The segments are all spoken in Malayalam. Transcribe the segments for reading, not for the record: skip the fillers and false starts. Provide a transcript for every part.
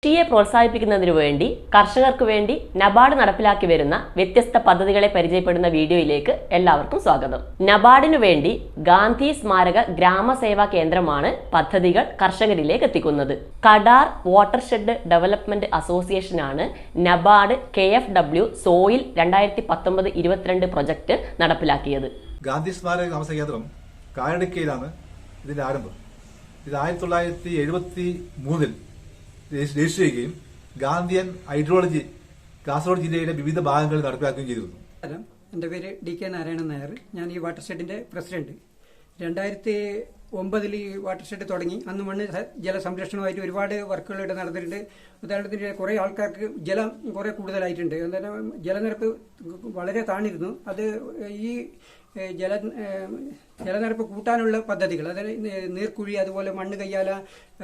കൃഷിയെ പ്രോത്സാഹിപ്പിക്കുന്നതിനു വേണ്ടി കർഷകർക്ക് വേണ്ടി നബാർഡ് നടപ്പിലാക്കി വരുന്ന വ്യത്യസ്ത പദ്ധതികളെ പരിചയപ്പെടുന്ന വീഡിയോയിലേക്ക് എല്ലാവർക്കും സ്വാഗതം. നബാർഡിനു വേണ്ടി ഗാന്ധി സ്മാരക ഗ്രാമസേവാ കേന്ദ്രമാണ് പദ്ധതികൾ കർഷകരിലേക്ക് എത്തിക്കുന്നത്. കടാർ വാട്ടർഷെഡ് ഡെവലപ്മെന്റ് അസോസിയേഷനാണ് നബാർഡ് KFW സോയിൽ 2019-22 പ്രൊജക്ട് നടപ്പിലാക്കിയത്. ഗാന്ധി സ്മാരക ഗ്രാമസേവാ കേന്ദ്രം കായടക്കയിലാണ് ഇതിന്റെ ആരംഭം. ഇത് 1973 രജിസ്റ്റർ ചെയ്യുകയും ഗാന്ധിയൻ ഐഡിയോളജി കാസർഗോഡ് ജില്ലയുടെ വിവിധ ഭാഗങ്ങളിൽ നടപ്പിലാക്കുകയും ചെയ്തിരുന്നു. എൻ്റെ പേര് DK നാരായണൻ നായർ. ഞാൻ ഈ വാട്ടർഷെഡിന്റെ പ്രസിഡന്റ്. 2009 ഈ വാട്ടർഷെഡ് തുടങ്ങി. അന്ന് മണ്ണ് ജലസംരക്ഷണമായിട്ട് ഒരുപാട് വർക്കുകൾ ഇവിടെ നടന്നിട്ടുണ്ട്. ഉദാഹരണത്തിന് കുറേ ആൾക്കാർക്ക് ജലം കുറെ കൂടുതലായിട്ടുണ്ട്. എന്തായാലും ജലനിരപ്പ് വളരെ താണിരുന്നു. അത് ഈ ജലനിരപ്പ് കൂട്ടാനുള്ള പദ്ധതികൾ, അതായത് നീർക്കുഴി, അതുപോലെ മണ്ണ് കയ്യാല,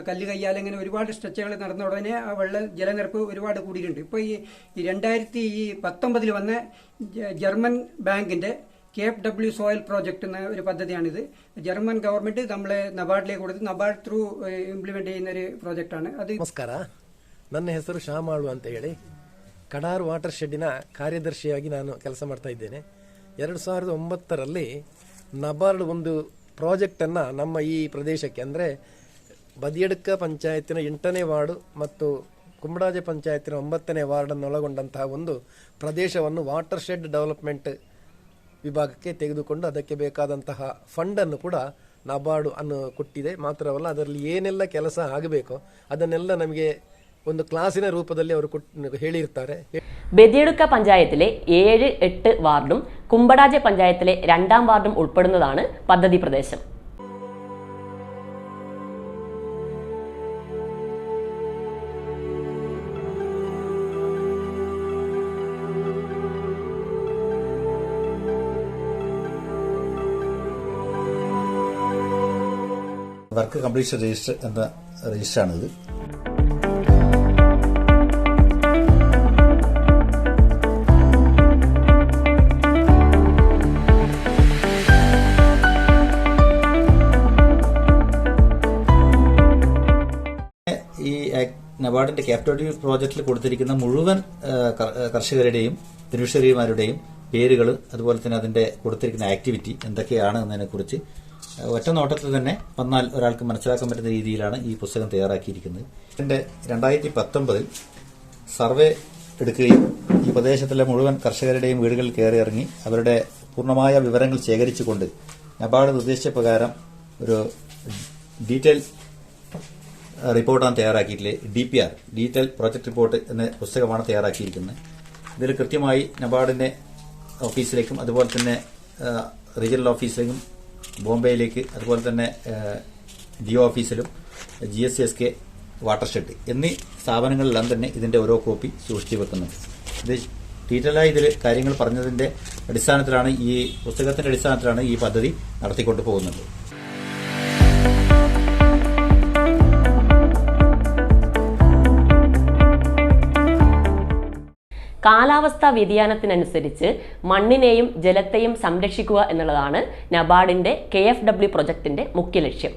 കല്ല് കയ്യാല, ഇങ്ങനെ ഒരുപാട് സ്ട്രെച്ചുകൾ നടന്ന ഉടനെ ആ ജലനിരപ്പ് ഒരുപാട് കൂടിയിട്ടുണ്ട്. ഇപ്പോൾ ഈ 2019 വന്ന ജർമ്മൻ ബാങ്കിന്റെ KFW സോയിൽ പ്രോജക്ട് എന്ന ഒരു പദ്ധതിയാണിത്. ജർമ്മൻ ഗവൺമെന്റ് നമ്മളെ നബാർഡിലേക്ക് കൊടുത്ത് നബാർഡ് ത്രൂ ഇംപ്ലിമെന്റ് ചെയ്യുന്ന ഒരു പ്രോജക്റ്റാണ് അത്. ನಮಸ್ಕಾರ, ನನ್ನ ಹೆಸರು ಶ್ಯಾಮಾಳು ಅಂತ ಹೇಳಿ ಕಡಾರ್ ವಾಟರ್ ಶೆಡ್ಡಿನ ಕಾರ್ಯದರ್ಶಿಯಾಗಿ ನಾನು ಕೆಲಸ ಮಾಡ್ತಾ ಇದ್ದೇನೆ. 2009ರಲ್ಲಿ ನಬಾರ್ಡ್ ಒಂದು ಪ್ರಾಜೆಕ್ಟನ್ನು ನಮ್ಮ ಈ ಪ್ರದೇಶಕ್ಕೆ, ಅಂದರೆ ಬದಿಯಡ್ಕ ಪಂಚಾಯತಿನ 8ನೇ ವಾರ್ಡು ಮತ್ತು ಕುಂಬಡಾಜೆ ಪಂಚಾಯತಿನ 9ನೇ ವಾರ್ಡನ್ನು ಒಳಗೊಂಡಂತಹ ಒಂದು ಪ್ರದೇಶವನ್ನು ವಾಟರ್ ಶೆಡ್ ಡೆವಲಪ್ಮೆಂಟ್ ವಿಭಾಗಕ್ಕೆ ತೆಗೆದುಕೊಂಡು ಅದಕ್ಕೆ ಬೇಕಾದಂತಹ ಫಂಡನ್ನು ಕೂಡ ನಬಾರ್ಡು ಅನ್ನು ಕೊಟ್ಟಿದೆ. ಮಾತ್ರವಲ್ಲ, ಅದರಲ್ಲಿ ಏನೆಲ್ಲ ಕೆಲಸ ಆಗಬೇಕೋ ಅದನ್ನೆಲ್ಲ ನಮಗೆ ಒಂದು ಕ್ಲಾಸಿನ ರೂಪದಲ್ಲಿ ಅವರು ಹೇಳಿರ್ತಾರೆ. ബദിയടുക്ക പഞ്ചായത്തിലെ 7-8 വാർഡും കുമ്പടാജെ പഞ്ചായത്തിലെ 2ാം വാർഡും ഉൾപ്പെടുന്നതാണ് പദ്ധതി പ്രദേശം. വർക്ക് കംപ്ലീഷൻ രജിസ്റ്റർ എന്ന രജിസ്റ്ററാണിത്. ഈ നബാർഡിന്റെ KFW പ്രോജക്റ്റിൽ കൊടുത്തിരിക്കുന്ന മുഴുവൻ കർഷകരുടെയും ബെനിഫിഷ്യറിമാരുടെയും പേരുകൾ, അതുപോലെ തന്നെ അതിന്റെ കൊടുത്തിരിക്കുന്ന ആക്ടിവിറ്റി എന്തൊക്കെയാണ് എന്നതിനെക്കുറിച്ച് ഒറ്റ നോട്ടത്തിൽ തന്നെ വന്നാൽ ഒരാൾക്ക് മനസ്സിലാക്കാൻ പറ്റുന്ന രീതിയിലാണ് ഈ പുസ്തകം തയ്യാറാക്കിയിരിക്കുന്നത്. 2019 സർവേ എടുക്കുകയും ഈ പ്രദേശത്തിലെ മുഴുവൻ കർഷകരുടെയും വീടുകളിൽ കയറി ഇറങ്ങി അവരുടെ പൂർണ്ണമായ വിവരങ്ങൾ ശേഖരിച്ചുകൊണ്ട് നബാർഡ് നിർദ്ദേശിച്ച പ്രകാരം ഒരു ഡീറ്റെയിൽ റിപ്പോർട്ടാണ് തയ്യാറാക്കിയിട്ടുള്ളത്. DPR, ഡീറ്റെയിൽ പ്രോജക്ട് റിപ്പോർട്ട് എന്ന പുസ്തകമാണ് തയ്യാറാക്കിയിരിക്കുന്നത്. ഇതിൽ കൃത്യമായി നബാർഡിന്റെ ഓഫീസിലേക്കും അതുപോലെ തന്നെ റീജിയണൽ ഓഫീസിലേക്കും ബോംബെയിലേക്ക്, അതുപോലെ തന്നെ DO ഓഫീസിലും GSSK വാട്ടർഷെഡ് എന്നീ സ്ഥാപനങ്ങളിലെല്ലാം തന്നെ ഇതിന്റെ ഓരോ കോപ്പി സൂക്ഷിച്ചു വെക്കുന്നുണ്ട്. ഇത് ഡീറ്റെയിലായി ഇതിൽ കാര്യങ്ങൾ പറഞ്ഞതിന്റെ അടിസ്ഥാനത്തിലാണ്, ഈ പുസ്തകത്തിന്റെ അടിസ്ഥാനത്തിലാണ് ഈ പദ്ധതി നടത്തിക്കൊണ്ടു പോകുന്നത്. കാലാവസ്ഥാ വ്യതിയാനത്തിനനുസരിച്ച് മണ്ണിനെയും ജലത്തെയും സംരക്ഷിക്കുക എന്നുള്ളതാണ് നബാർഡിന്റെ KFW പ്രൊജക്ടിന്റെ മുഖ്യ ലക്ഷ്യം.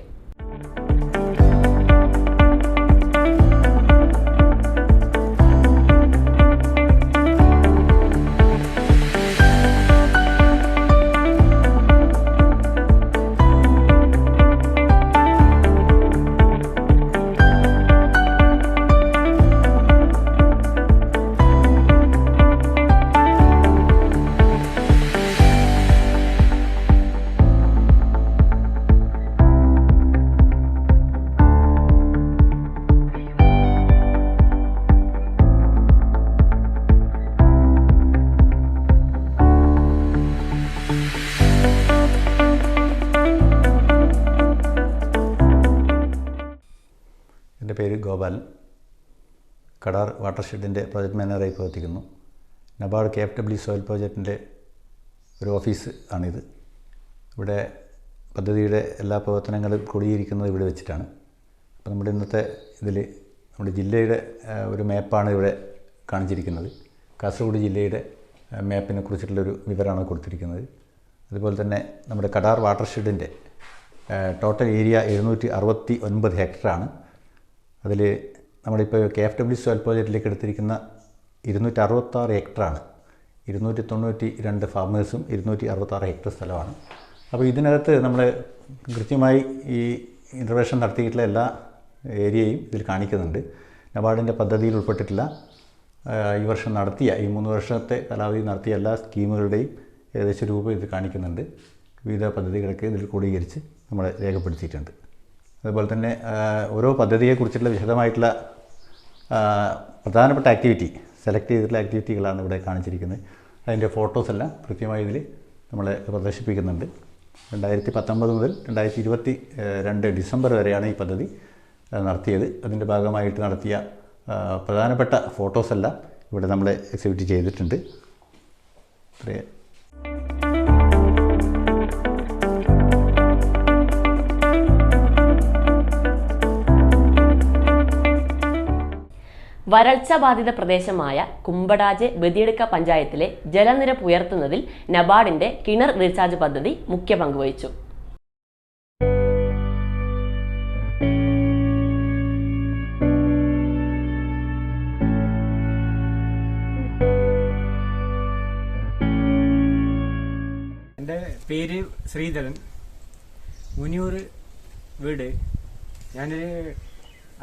എൻ്റെ പേര് ഗോപാൽ. കടാർ വാട്ടർഷെഡിൻ്റെ പ്രോജക്ട് മാനേജറായി പ്രവർത്തിക്കുന്നു. നബാർഡ് KFW സോയിൽ പ്രോജക്റ്റിൻ്റെ ഒരു ഓഫീസ് ആണിത്. ഇവിടെ പദ്ധതിയുടെ എല്ലാ പ്രവർത്തനങ്ങളും ക്രോഡീകരിക്കുന്നത് ഇവിടെ വെച്ചിട്ടാണ്. അപ്പോൾ നമ്മുടെ ഇന്നത്തെ ഇതിൽ നമ്മുടെ ജില്ലയുടെ ഒരു മാപ്പാണ് ഇവിടെ കാണിച്ചിരിക്കുന്നത്. കാസർഗോഡ് ജില്ലയുടെ മാപ്പിനെ കുറിച്ചിട്ടുള്ളൊരു വിവരമാണ് കൊടുത്തിരിക്കുന്നത്. അതുപോലെ തന്നെ നമ്മുടെ കടാർ വാട്ടർഷെഡിൻ്റെ ടോട്ടൽ ഏരിയ 769 ഹെക്ടറാണ്. അതിൽ നമ്മളിപ്പോൾ KFW സോയിൽ പ്രോജക്റ്റിലേക്ക് എടുത്തിരിക്കുന്ന 266 ഹെക്ടറാണ്. 292 ഫാമേഴ്സും 266 ഹെക്ടർ സ്ഥലമാണ്. അപ്പോൾ ഇതിനകത്ത് നമ്മൾ കൃത്യമായി ഈ ഇൻ്റർവെൻഷൻ നടത്തിയിട്ടുള്ള എല്ലാ ഏരിയയും ഇതിൽ കാണിക്കുന്നുണ്ട്. നബാർഡിൻ്റെ പദ്ധതിയിൽ ഉൾപ്പെട്ടിട്ടില്ല ഈ വർഷം നടത്തിയ ഈ 3 വർഷത്തെ കാലാവധി നടത്തിയ എല്ലാ സ്കീമുകളുടെയും ഏകദേശം രൂപം ഇത് കാണിക്കുന്നുണ്ട്. വിവിധ പദ്ധതികളൊക്കെ ഇതിൽ ക്രോഡീകരിച്ച് നമ്മൾ രേഖപ്പെടുത്തിയിട്ടുണ്ട്. അതുപോലെ തന്നെ ഓരോ പദ്ധതിയെക്കുറിച്ചുള്ള വിശദമായിട്ടുള്ള പ്രധാനപ്പെട്ട ആക്ടിവിറ്റി സെലക്ട് ചെയ്തിട്ടുള്ള ആക്ടിവിറ്റികളാണ് ഇവിടെ കാണിച്ചിരിക്കുന്നത്. അതിൻ്റെ ഫോട്ടോസ് എല്ലാം കൃത്യമായി ഇതിൽ നമ്മൾ പ്രദർശിപ്പിക്കുന്നുണ്ട്. 2019 മുതൽ 2022 ഡിസംബർ വരെയാണ് ഈ പദ്ധതി നടത്തിയത്. അതിൻ്റെ ഭാഗമായിട്ട് നടത്തിയ പ്രധാനപ്പെട്ട ഫോട്ടോസെല്ലാം ഇവിടെ നമ്മൾ എക്സിബിറ്റ് ചെയ്തിട്ടുണ്ട്. ഇത്രയേ. വരൾച്ച ബാധിത പ്രദേശമായ കുമ്പടാജെ ബദിയടുക്ക പഞ്ചായത്തിലെ ജലനിരപ്പ് ഉയർത്തുന്നതിൽ നബാർഡിന്റെ കിണർ റീചാർജ് പദ്ധതി മുഖ്യ പങ്കുവഹിച്ചു. എൻ്റെ പേര് ശ്രീധരൻ, മുനിയൂർ വീട്. ഞാനൊരു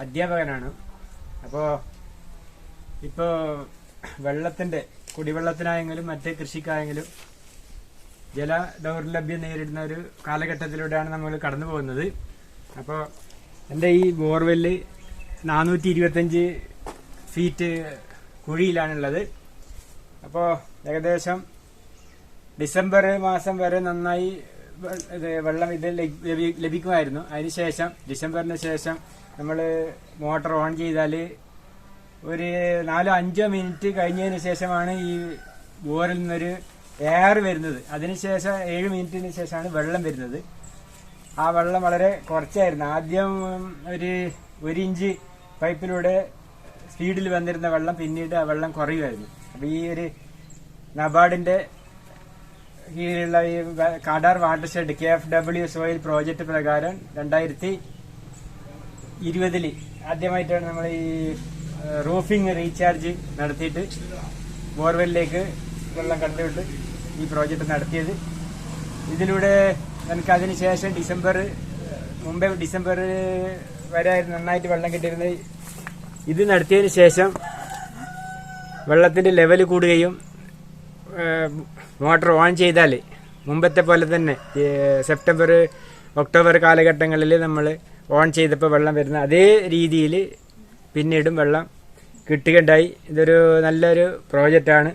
അധ്യാപകനാണ്. അപ്പോൾ ഇപ്പോൾ വെള്ളത്തിൻ്റെ കുടിവെള്ളത്തിനായെങ്കിലും മറ്റ് കൃഷിക്കായെങ്കിലും ജല ദൗർലഭ്യം നേരിടുന്ന ഒരു കാലഘട്ടത്തിലൂടെയാണ് നമ്മൾ കടന്നു പോകുന്നത്. അപ്പോൾ എൻ്റെ ഈ ബോർവെല്ല് 425 ഫീറ്റ് കുഴിയിലാണുള്ളത്. അപ്പോൾ ഏകദേശം ഡിസംബർ മാസം വരെ നന്നായി വെള്ളം ഇത് ലഭിക്കുമായിരുന്നു. അതിനുശേഷം ഡിസംബറിന് ശേഷം നമ്മൾ മോട്ടർ ഓൺ ചെയ്താൽ ഒരു 4-5 മിനിറ്റ് കഴിഞ്ഞതിന് ശേഷമാണ് ഈ ബോറിൽ നിന്നൊരു എയർ വരുന്നത്. അതിനുശേഷം 7 മിനിറ്റിന് ശേഷമാണ് വെള്ളം വരുന്നത്. ആ വെള്ളം വളരെ കുറച്ചായിരുന്നു. ആദ്യം ഒരു 1 ഇഞ്ച് പൈപ്പിലൂടെ സ്പീഡിൽ വന്നിരുന്ന വെള്ളം പിന്നീട് ആ വെള്ളം കുറയുമായിരുന്നു. അപ്പോൾ ഈ ഒരു നബാർഡിന്റെ കീഴിലുള്ള ഈ കാടാർ വാട്ടർഷെഡ് KFW സോയിൽ പ്രോജക്റ്റ് പ്രകാരം 2020 ആദ്യമായിട്ടാണ് നമ്മൾ ഈ റൂഫിംഗ് റീചാർജ് നടത്തിയിട്ട് ബോർവെല്ലിലേക്ക് വെള്ളം കടത്തിവിട്ട് ഈ പ്രോജക്റ്റ് നടത്തിയത്. ഇതിലൂടെ നമുക്ക് അതിനുശേഷം ഡിസംബർ വരെ നന്നായിട്ട് വെള്ളം കിട്ടിയിരുന്നത്. ഇത് നടത്തിയതിന് ശേഷം വെള്ളത്തിന്റെ ലെവൽ കൂടുകയും മോട്ടോർ ഓൺ ചെയ്താൽ മുമ്പത്തെ പോലെ തന്നെ സെപ്റ്റംബർ ഒക്ടോബർ കാലഘട്ടങ്ങളിൽ നമ്മൾ ഓൺ ചെയ്തപ്പോൾ വെള്ളം വരുന്ന അതേ രീതിയിൽ പിന്നീടും വെള്ളം കിട്ടുകയുണ്ടായി. ഇതൊരു നല്ലൊരു പ്രോജക്റ്റാണ്.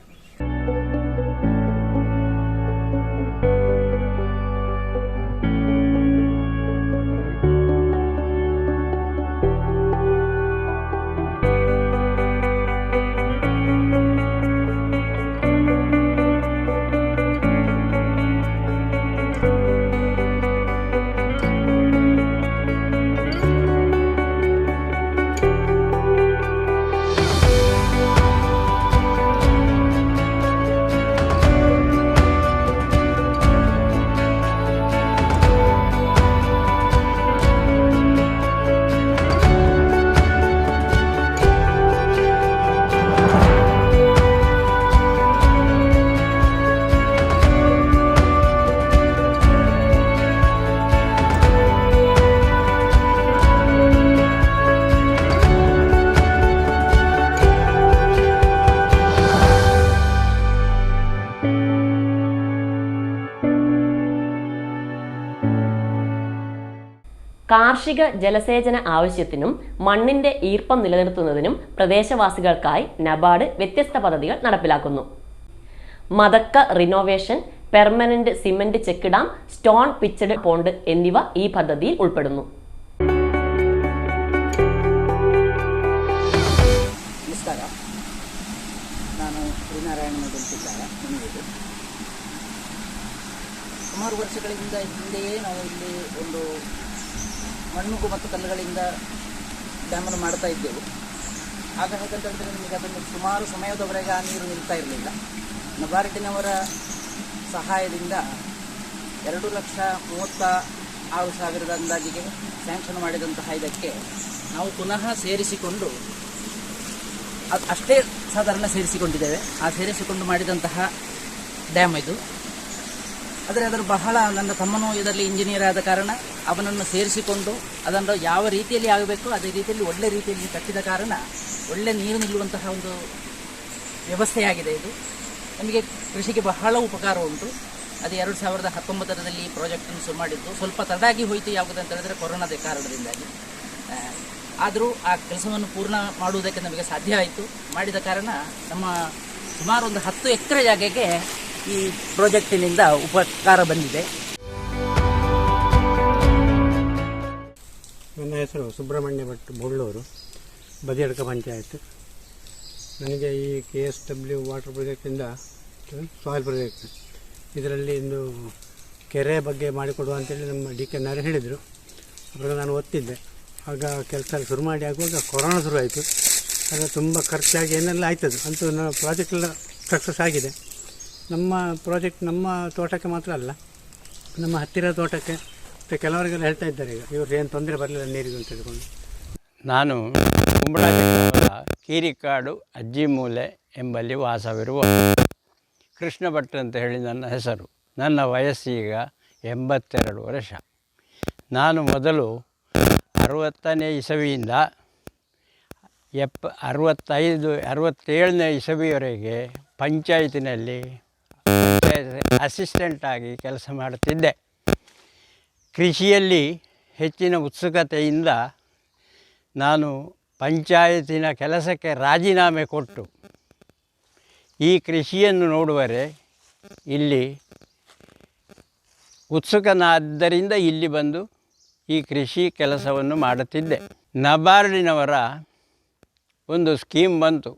കാർഷിക ജലസേചന ആവശ്യത്തിനും മണ്ണിന്റെ ഈർപ്പം നിലനിർത്തുന്നതിനും പ്രദേശവാസികൾക്കായി നബാർഡ് വ്യത്യസ്ത പദ്ധതികൾ നടപ്പിലാക്കുന്നു. മതക്ക renovation, permanent cement check dam, stone pitched pond എന്നിവ ഈ പദ്ധതിയിൽ ഉൾപ്പെടുന്നു. ನಮಸ್ಕಾರ, ನಾನು ಶ್ರೀನಾರಾಯಣ ಮೊದಲಿದ್ದಾರೆ ಮನೆಯಲ್ಲಿ. ಸುಮಾರು ವರ್ಷಗಳಿಂದ ಹಿಂದೆಯೇ ನಾವು ಇಲ್ಲಿ ಒಂದು ಮಣ್ಣು ಮತ್ತು ಕಲ್ಲುಗಳಿಂದ ಡ್ಯಾಮನ್ನು ಮಾಡ್ತಾ ಇದ್ದೆವು. ಆಗ ಹೇಗಂತ ಹೇಳಿದ್ರೆ ನಿಮಗೆ ಅದನ್ನು ಸುಮಾರು ಸಮಯದವರೆಗೆ ಆ ನೀರು ನಿಲ್ತಾ ಇರಲಿಲ್ಲ. ನಬಾರ್ಡಿನವರ ಸಹಾಯದಿಂದ 2,36,000 ಅಂದಾಜಿಗೆ ಸ್ಯಾಂಕ್ಷನ್ ಮಾಡಿದಂತಹ ಇದಕ್ಕೆ ನಾವು ಪುನಃ ಸೇರಿಸಿಕೊಂಡು ಅಷ್ಟೇ ಸಾಧಾರಣ ಸೇರಿಸಿಕೊಂಡಿದ್ದೇವೆ. ಆ ಸೇರಿಸಿಕೊಂಡು ಮಾಡಿದಂತಹ ಡ್ಯಾಮ್ ಇದು. ಆದರೆ ಅದರ ಬಹಳ ನನ್ನ ತಮ್ಮನು ಇದರಲ್ಲಿ ಇಂಜಿನಿಯರ್ ಆದ ಕಾರಣ ಅವನನ್ನು ಸೇರಿಸಿಕೊಂಡು ಅದನ್ನು ಯಾವ ರೀತಿಯಲ್ಲಿ ಆಗಬೇಕು ಅದೇ ರೀತಿಯಲ್ಲಿ ಒಳ್ಳೆ ರೀತಿಯಲ್ಲಿ ಕಟ್ಟಿದ ಕಾರಣ ಒಳ್ಳೆ ನೀರು ನಿಲ್ಲುವಂತಹ ಒಂದು ವ್ಯವಸ್ಥೆಯಾಗಿದೆ ಇದು. ನಮಗೆ ಕೃಷಿಗೆ ಬಹಳ ಉಪಕಾರ ಉಂಟು. ಅದು 2019ರಲ್ಲಿ ಈ ಪ್ರಾಜೆಕ್ಟನ್ನು ಶುರು ಮಾಡಿದ್ದು. ಸ್ವಲ್ಪ ತಡಾಗಿ ಹೋಯಿತು, ಯಾವುದಂತ ಹೇಳಿದ್ರೆ ಕೊರೋನಾದ ಕಾರಣದಿಂದಾಗಿ. ಆದರೂ ಆ ಕೆಲಸವನ್ನು ಪೂರ್ಣ ಮಾಡುವುದಕ್ಕೆ ನಮಗೆ ಸಾಧ್ಯ ಆಯಿತು. ಮಾಡಿದ ಕಾರಣ ನಮ್ಮ ಸುಮಾರು ಒಂದು 10 ಎಕರೆ ಜಾಗಕ್ಕೆ ಈ ಪ್ರಾಜೆಕ್ಟಿನಿಂದ ಉಪಕಾರ ಬಂದಿದೆ. ನನ್ನ ಹೆಸರು ಸುಬ್ರಹ್ಮಣ್ಯ ಭಟ್ ಬೊಳ್ಳೂರು, ಬದಿಯಡ್ಕ ಪಂಚಾಯತ್. ನನಗೆ ಈ KSW ವಾಟರ್ ಪ್ರಾಜೆಕ್ಟಿಂದ ಸಾಯಿಲ್ ಪ್ರಾಜೆಕ್ಟ್ ಇದರಲ್ಲಿ ಒಂದು ಕೆರೆ ಬಗ್ಗೆ ಮಾಡಿಕೊಡುವ ಅಂತೇಳಿ ನಮ್ಮ DK ಹೇಳಿದರು. ಅವಾಗ ನಾನು ಒತ್ತಿದ್ದೆ. ಆಗ ಕೆಲಸ ಶುರು ಮಾಡಿ ಆಗುವಾಗ ಕೊರೋನಾ ಶುರುವಾಯಿತು. ಆಗ ತುಂಬ ಖರ್ಚಾಗಿ ಏನೆಲ್ಲ ಆಯ್ತದು. ಅಂತೂ ನಮ್ಮ ಪ್ರಾಜೆಕ್ಟ್ ಎಲ್ಲ ಸಕ್ಸಸ್ ಆಗಿದೆ. ನಮ್ಮ ಪ್ರಾಜೆಕ್ಟ್ ನಮ್ಮ ತೋಟಕ್ಕೆ ಮಾತ್ರ ಅಲ್ಲ, ನಮ್ಮ ಹತ್ತಿರ ತೋಟಕ್ಕೆ ಮತ್ತು ಕೆಲವರಿಗೆಲ್ಲ ಹೇಳ್ತಾ ಇದ್ದಾರೆ ಈಗ ಇವರು ಏನು ತೊಂದರೆ ಬರಲಿಲ್ಲ ನೀರಿಗೆ ಅಂತ ಹೇಳ್ಕೊಂಡು. ನಾನು ಕುಂಬಳಾಜೆ ಗ್ರಾಮದ ಕೀರಿಕಾಡು ಅಜ್ಜಿಮೂಲೆ ಎಂಬಲ್ಲಿ ವಾಸವಿರುವ ಕೃಷ್ಣ ಭಟ್ ಅಂತ ಹೇಳಿ ನನ್ನ ಹೆಸರು. ನನ್ನ ವಯಸ್ಸೀಗ 82 ವರ್ಷ. ನಾನು ಮೊದಲು 60ನೇ ಇಸವಿಯಿಂದ 67ನೇ ಇಸವಿಯವರೆಗೆ ಪಂಚಾಯತಿನಲ್ಲಿ ಅಸಿಸ್ಟೆಂಟಾಗಿ ಕೆಲಸ ಮಾಡುತ್ತಿದ್ದೆ. ಕೃಷಿಯಲ್ಲಿ ಹೆಚ್ಚಿನ ಉತ್ಸುಕತೆಯಿಂದ ನಾನು ಪಂಚಾಯತಿನ ಕೆಲಸಕ್ಕೆ ರಾಜೀನಾಮೆ ಕೊಟ್ಟು ಈ ಕೃಷಿಯನ್ನು ನೋಡುವರೆ ಇಲ್ಲಿ ಉತ್ಸುಕನಾದ್ದರಿಂದ ಇಲ್ಲಿ ಬಂದು ಈ ಕೃಷಿ ಕೆಲಸವನ್ನು ಮಾಡುತ್ತಿದ್ದೆ. ನಬಾರ್ಡಿನವರ ಒಂದು ಸ್ಕೀಮ್ ಬಂತು.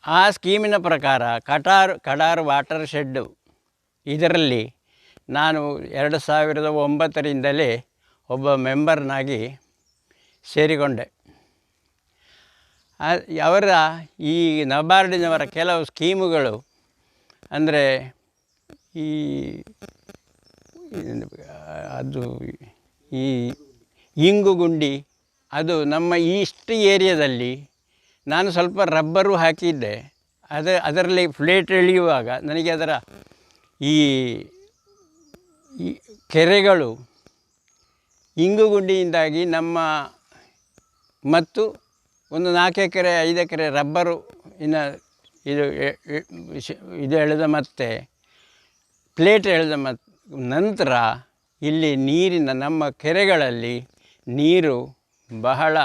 ಆ ಸ್ಕೀಮಿನ ಪ್ರಕಾರ ಕಡಾರು ವಾಟರ್ ಶೆಡ್ಡು ಇದರಲ್ಲಿ ನಾನು 2009ರಿಂದಲೇ ಒಬ್ಬ ಮೆಂಬರ್ನಾಗಿ ಸೇರಿಕೊಂಡೆ. ಅವರ ಈ ನಬಾರ್ಡಿನವರ ಕೆಲವು ಸ್ಕೀಮುಗಳು ಅಂದರೆ ಈ ಇಂಗುಗುಂಡಿ ಅದು ನಮ್ಮ ಈಸ್ಟ್ ಏರಿಯಾದಲ್ಲಿ ನಾನು ಸ್ವಲ್ಪ ರಬ್ಬರು ಹಾಕಿದ್ದೆ. ಅದರಲ್ಲಿ ಫ್ಲೇಟ್ ಎಳೆಯುವಾಗ ನನಗೆ ಅದರ ಈ ಕೆರೆಗಳು ಇಂಗುಗುಂಡಿಯಿಂದಾಗಿ ನಮ್ಮ ಮತ್ತು ಒಂದು 4 ಎಕರೆ 5 ಎಕರೆ ರಬ್ಬರು ಇದು ಎಳೆದ ಮತ್ತೆ ಪ್ಲೇಟ್ ಎಳೆದ ನಂತರ ಇಲ್ಲಿ ನಮ್ಮ ಕೆರೆಗಳಲ್ಲಿ ನೀರು ಬಹಳ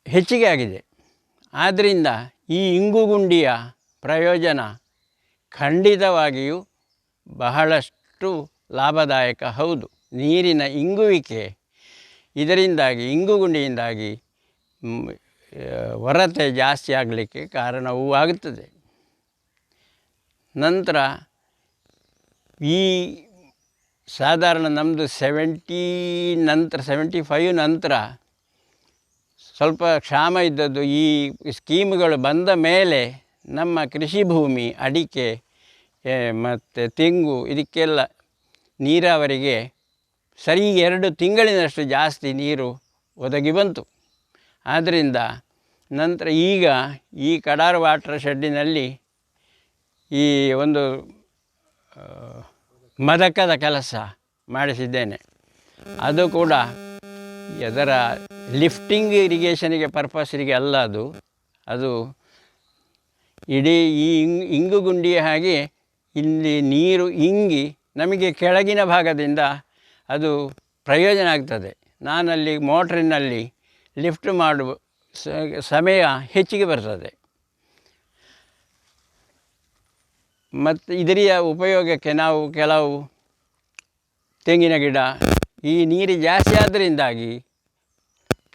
ಹೆಚ್ಚಿಗೆ ಆಗಿದೆ. ಆದ್ದರಿಂದ ಈ ಇಂಗುಗುಂಡಿಯ ಪ್ರಯೋಜನ ಖಂಡಿತವಾಗಿಯೂ ಬಹಳಷ್ಟು ಲಾಭದಾಯಕ ಹೌದು. ನೀರಿನ ಇಂಗುವಿಕೆ ಇಂಗುಗುಂಡಿಯಿಂದಾಗಿ ಹೊರತೆ ಜಾಸ್ತಿ ಆಗಲಿಕ್ಕೆ ಕಾರಣವೂ ಆಗುತ್ತದೆ. ನಂತರ ಈ ಸಾಧಾರಣ ನಮ್ಮದು 75 ನಂತರ ಸ್ವಲ್ಪ ಕ್ಷಾಮ ಇದ್ದದ್ದು. ಈ ಸ್ಕೀಮ್ಗಳು ಬಂದ ಮೇಲೆ ನಮ್ಮ ಕೃಷಿ ಭೂಮಿ ಅಡಿಕೆ ಮತ್ತು ತೆಂಗು ಇದಕ್ಕೆಲ್ಲ ನೀರಾವರಿಗೆ ಸರಿ 2 ತಿಂಗಳಿನಷ್ಟು ಜಾಸ್ತಿ ನೀರು ಒದಗಿ ಬಂತು. ಆದ್ದರಿಂದ ನಂತರ ಈಗ ಈ ಕಡಾರು ವಾಟರ್ ಶೆಡ್ಡಿನಲ್ಲಿ ಈ ಒಂದು ಮದಕದ ಕೆಲಸ ಮಾಡಿಸಿದ್ದೇನೆ. ಅದು ಕೂಡ ಅದರ ಲಿಫ್ಟಿಂಗ್ ಇರಿಗೇಷನಿಗೆ ಪರ್ಪಸ್ಸಿಗೆ ಅಲ್ಲ, ಅದು ಇಡೀ ಈ ಇಂಗುಗುಂಡಿಯ ಹಾಗೆ ಇಲ್ಲಿ ನೀರು ಇಂಗಿ ನಮಗೆ ಕೆಳಗಿನ ಭಾಗದಿಂದ ಅದು ಪ್ರಯೋಜನ ಆಗ್ತದೆ. ನಾನಲ್ಲಿ ಮೋಟ್ರಿನಲ್ಲಿ ಲಿಫ್ಟ್ ಮಾಡುವ ಸಮಯ ಹೆಚ್ಚಿಗೆ ಬರ್ತದೆ. ಮತ್ತು ಇದರ ಉಪಯೋಗಕ್ಕೆ ನಾವು ಕೆಲವು ತೆಂಗಿನ ಗಿಡ ಈ ನೀರು ಜಾಸ್ತಿ ಆದ್ದರಿಂದಾಗಿ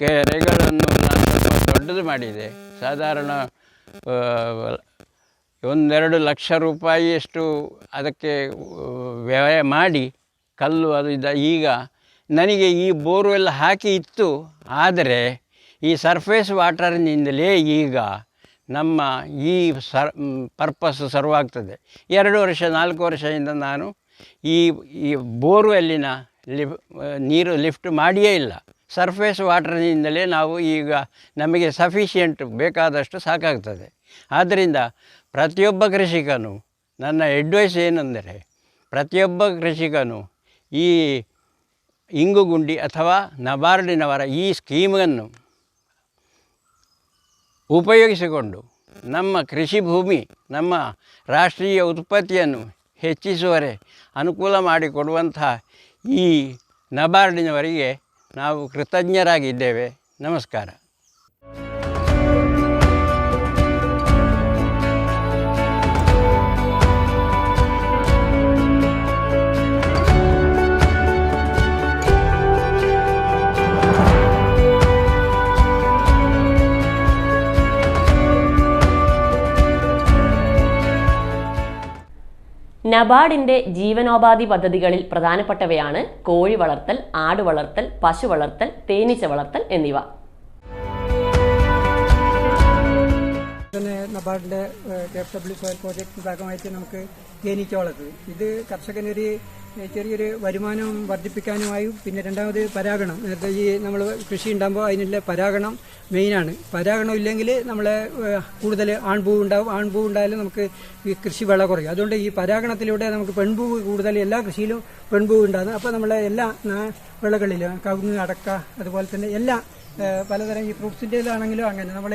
ಕೆರೆಗಳನ್ನು ನಾನು ಸ್ವಲ್ಪ ದೊಡ್ಡದು ಮಾಡಿದೆ. ಸಾಧಾರಣ 1-2 ಲಕ್ಷ ರೂಪಾಯಿಯಷ್ಟು ಅದಕ್ಕೆ ವ್ಯಯ ಮಾಡಿ ಕಲ್ಲು ಅದು ಈಗ ನನಗೆ ಈ ಬೋರ್ವೆಲ್ ಹಾಕಿ ಇತ್ತು. ಆದರೆ ಈ ಸರ್ಫೇಸ್ ವಾಟರ್ನಿಂದಲೇ ಈಗ ನಮ್ಮ ಈ ಪರ್ಪಸ್ ಸರ್ವಾಗ್ತದೆ. 2 ವರ್ಷ 4 ವರ್ಷದಿಂದ ನಾನು ಈ ಬೋರ್ವೆಲ್ಲಿನ ನೀರು ಲಿಫ್ಟ್ ಮಾಡಿಯೇ ಇಲ್ಲ. ಸರ್ಫೇಸ್ ವಾಟರ್ನಿಂದಲೇ ನಾವು ಈಗ ನಮಗೆ ಸಫಿಷಿಯೆಂಟ್ ಬೇಕಾದಷ್ಟು ಸಾಕಾಗ್ತದೆ. ಆದ್ದರಿಂದ ಪ್ರತಿಯೊಬ್ಬ ಕೃಷಿಕನು, ನನ್ನ ಅಡ್ವೈಸ್ ಏನೆಂದರೆ, ಪ್ರತಿಯೊಬ್ಬ ಕೃಷಿಕನು ಈ ಇಂಗುಗುಂಡಿ ಅಥವಾ ನಬಾರ್ಡಿನವರ ಈ ಸ್ಕೀಮನ್ನು ಉಪಯೋಗಿಸಿಕೊಂಡು ನಮ್ಮ ಕೃಷಿ ಭೂಮಿ, ನಮ್ಮ ರಾಷ್ಟ್ರೀಯ ಉತ್ಪತ್ತಿಯನ್ನು ಹೆಚ್ಚಿಸುವರೆ ಅನುಕೂಲ ಮಾಡಿಕೊಡುವಂತಹ ಈ ನಬಾರ್ಡಿನವರಿಗೆ ನಾವು ಕೃತಜ್ಞರಾಗಿದ್ದೇವೆ. ನಮಸ್ಕಾರ. നബാർഡിന്റെ ജീവനോപാധി പദ്ധതികളിൽ പ്രധാനപ്പെട്ടവയാണ് കോഴി വളർത്തൽ, ആട് വളർത്തൽ, പശു വളർത്തൽ, തേനീച്ച വളർത്തൽ എന്നിവ. നബാർഡിന്റെ KFW സോയിൽ പ്രോജക്ട് ഭാഗമായിട്ട് നമുക്ക് തേനീച്ച വളർത്തൽ, ഇത് കർഷകനൊരു ചെറിയൊരു വരുമാനം വർദ്ധിപ്പിക്കാനുമായും, പിന്നെ രണ്ടാമത് പരാഗണം. നേരത്തെ ഈ നമ്മൾ കൃഷി ഉണ്ടാകുമ്പോൾ അതിനുള്ള പരാഗണം മെയിനാണ്. പരാഗണം ഇല്ലെങ്കിൽ നമ്മളെ കൂടുതൽ ആൺപൂവ് ഉണ്ടാവും. ആൺപൂവ് ഉണ്ടായാലും നമുക്ക് ഈ കൃഷി വിള കുറയും. അതുകൊണ്ട് ഈ പരാഗണത്തിലൂടെ നമുക്ക് പെൺപൂവ് കൂടുതൽ, എല്ലാ കൃഷിയിലും പെൺപൂവ് ഉണ്ടാകും. അപ്പോൾ നമ്മളെ എല്ലാ വിളകളിലും കവുങ്ങ്, അടക്ക, അതുപോലെ തന്നെ എല്ലാ പലതരം ഈ ഫ്രൂട്ട്സിൻ്റെതാണെങ്കിലും അങ്ങനെ നമ്മൾ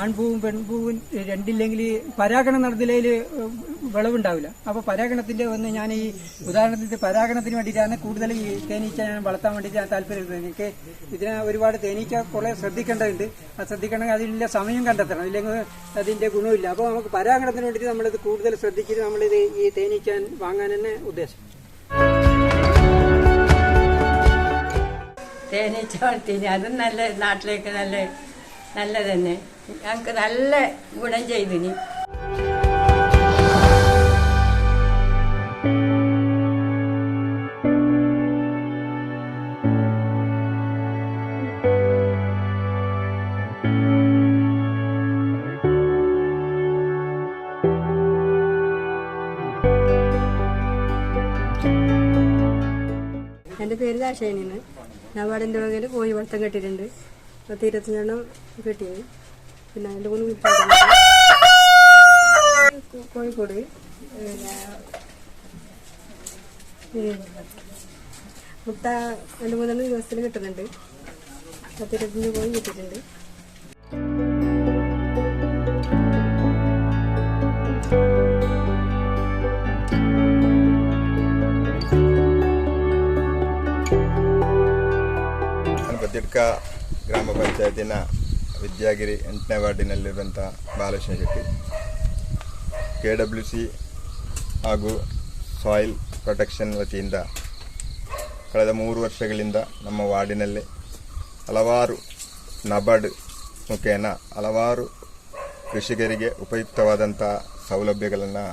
ആൺപൂവും പെൺപൂവും രണ്ടില്ലെങ്കിൽ പരാഗണം നടന്നില്ലെങ്കിൽ വിളവുണ്ടാവില്ല. അപ്പോൾ പരാഗണത്തിൻ്റെ ഒന്ന് ഞാൻ ഈ ഉദാഹരണത്തിന് പരാഗണത്തിന് വേണ്ടിയിട്ടാണ് കൂടുതൽ ഈ തേനീച്ച ഞാൻ വളർത്താൻ വേണ്ടിയിട്ട് ഞാൻ താല്പര്യപ്പെടുന്നത്. എനിക്ക് ഇതിനെ ഒരുപാട് തേനീച്ച കുറേ ശ്രദ്ധിക്കേണ്ടതുണ്ട്. അത് ശ്രദ്ധിക്കണമെങ്കിൽ അതിനുള്ള സമയം കണ്ടെത്തണം, ഇല്ലെങ്കിൽ അതിൻ്റെ ഗുണമില്ല. അപ്പോൾ നമുക്ക് പരാഗണത്തിന് വേണ്ടിയിട്ട് നമ്മളിത് കൂടുതൽ ശ്രദ്ധിച്ചിട്ട് നമ്മളിത് ഈ തേനീച്ച വാങ്ങാൻ തന്നെ ഉദ്ദേശം. തേനീച്ച വളർത്തിന് അതും നല്ല, നാട്ടിലേക്ക് നല്ല തന്നെ ഞങ്ങൾക്ക് നല്ല ഗുണം ചെയ്തിനി. എൻ്റെ പേര് ദാശേനിന്ന്. നബാർഡിൻ്റെ വകയിൽ കോഴി വളർത്താൻ കെട്ടിയിട്ടുണ്ട്. 25 കെട്ടിയത്. പിന്നെ അതിൻ്റെ 3 കോഴിക്കോട്, മുട്ട 2-3 ദിവസത്തിൽ കിട്ടുന്നുണ്ട്. 25 കോഴി കിട്ടിയിട്ടുണ്ട്. ಬದಿಯಡ್ಕ ಗ್ರಾಮ ಪಂಚಾಯತಿನ ವಿದ್ಯಾಗಿರಿ 8ನೇ ವಾರ್ಡಿನಲ್ಲಿರುವಂಥ ಬಾಲಕೃಷ್ಣ ಶೆಟ್ಟಿ, KWC ಹಾಗೂ ಸಾಯಿಲ್ ಪ್ರೊಟೆಕ್ಷನ್ ವತಿಯಿಂದ ಕಳೆದ 3 ವರ್ಷಗಳಿಂದ ನಮ್ಮ ವಾರ್ಡಿನಲ್ಲಿ ಹಲವಾರು ನಬಾರ್ಡ್ ಮುಖೇನ ಹಲವಾರು ಕೃಷಿಕರಿಗೆ ಉಪಯುಕ್ತವಾದಂಥ ಸೌಲಭ್ಯಗಳನ್ನು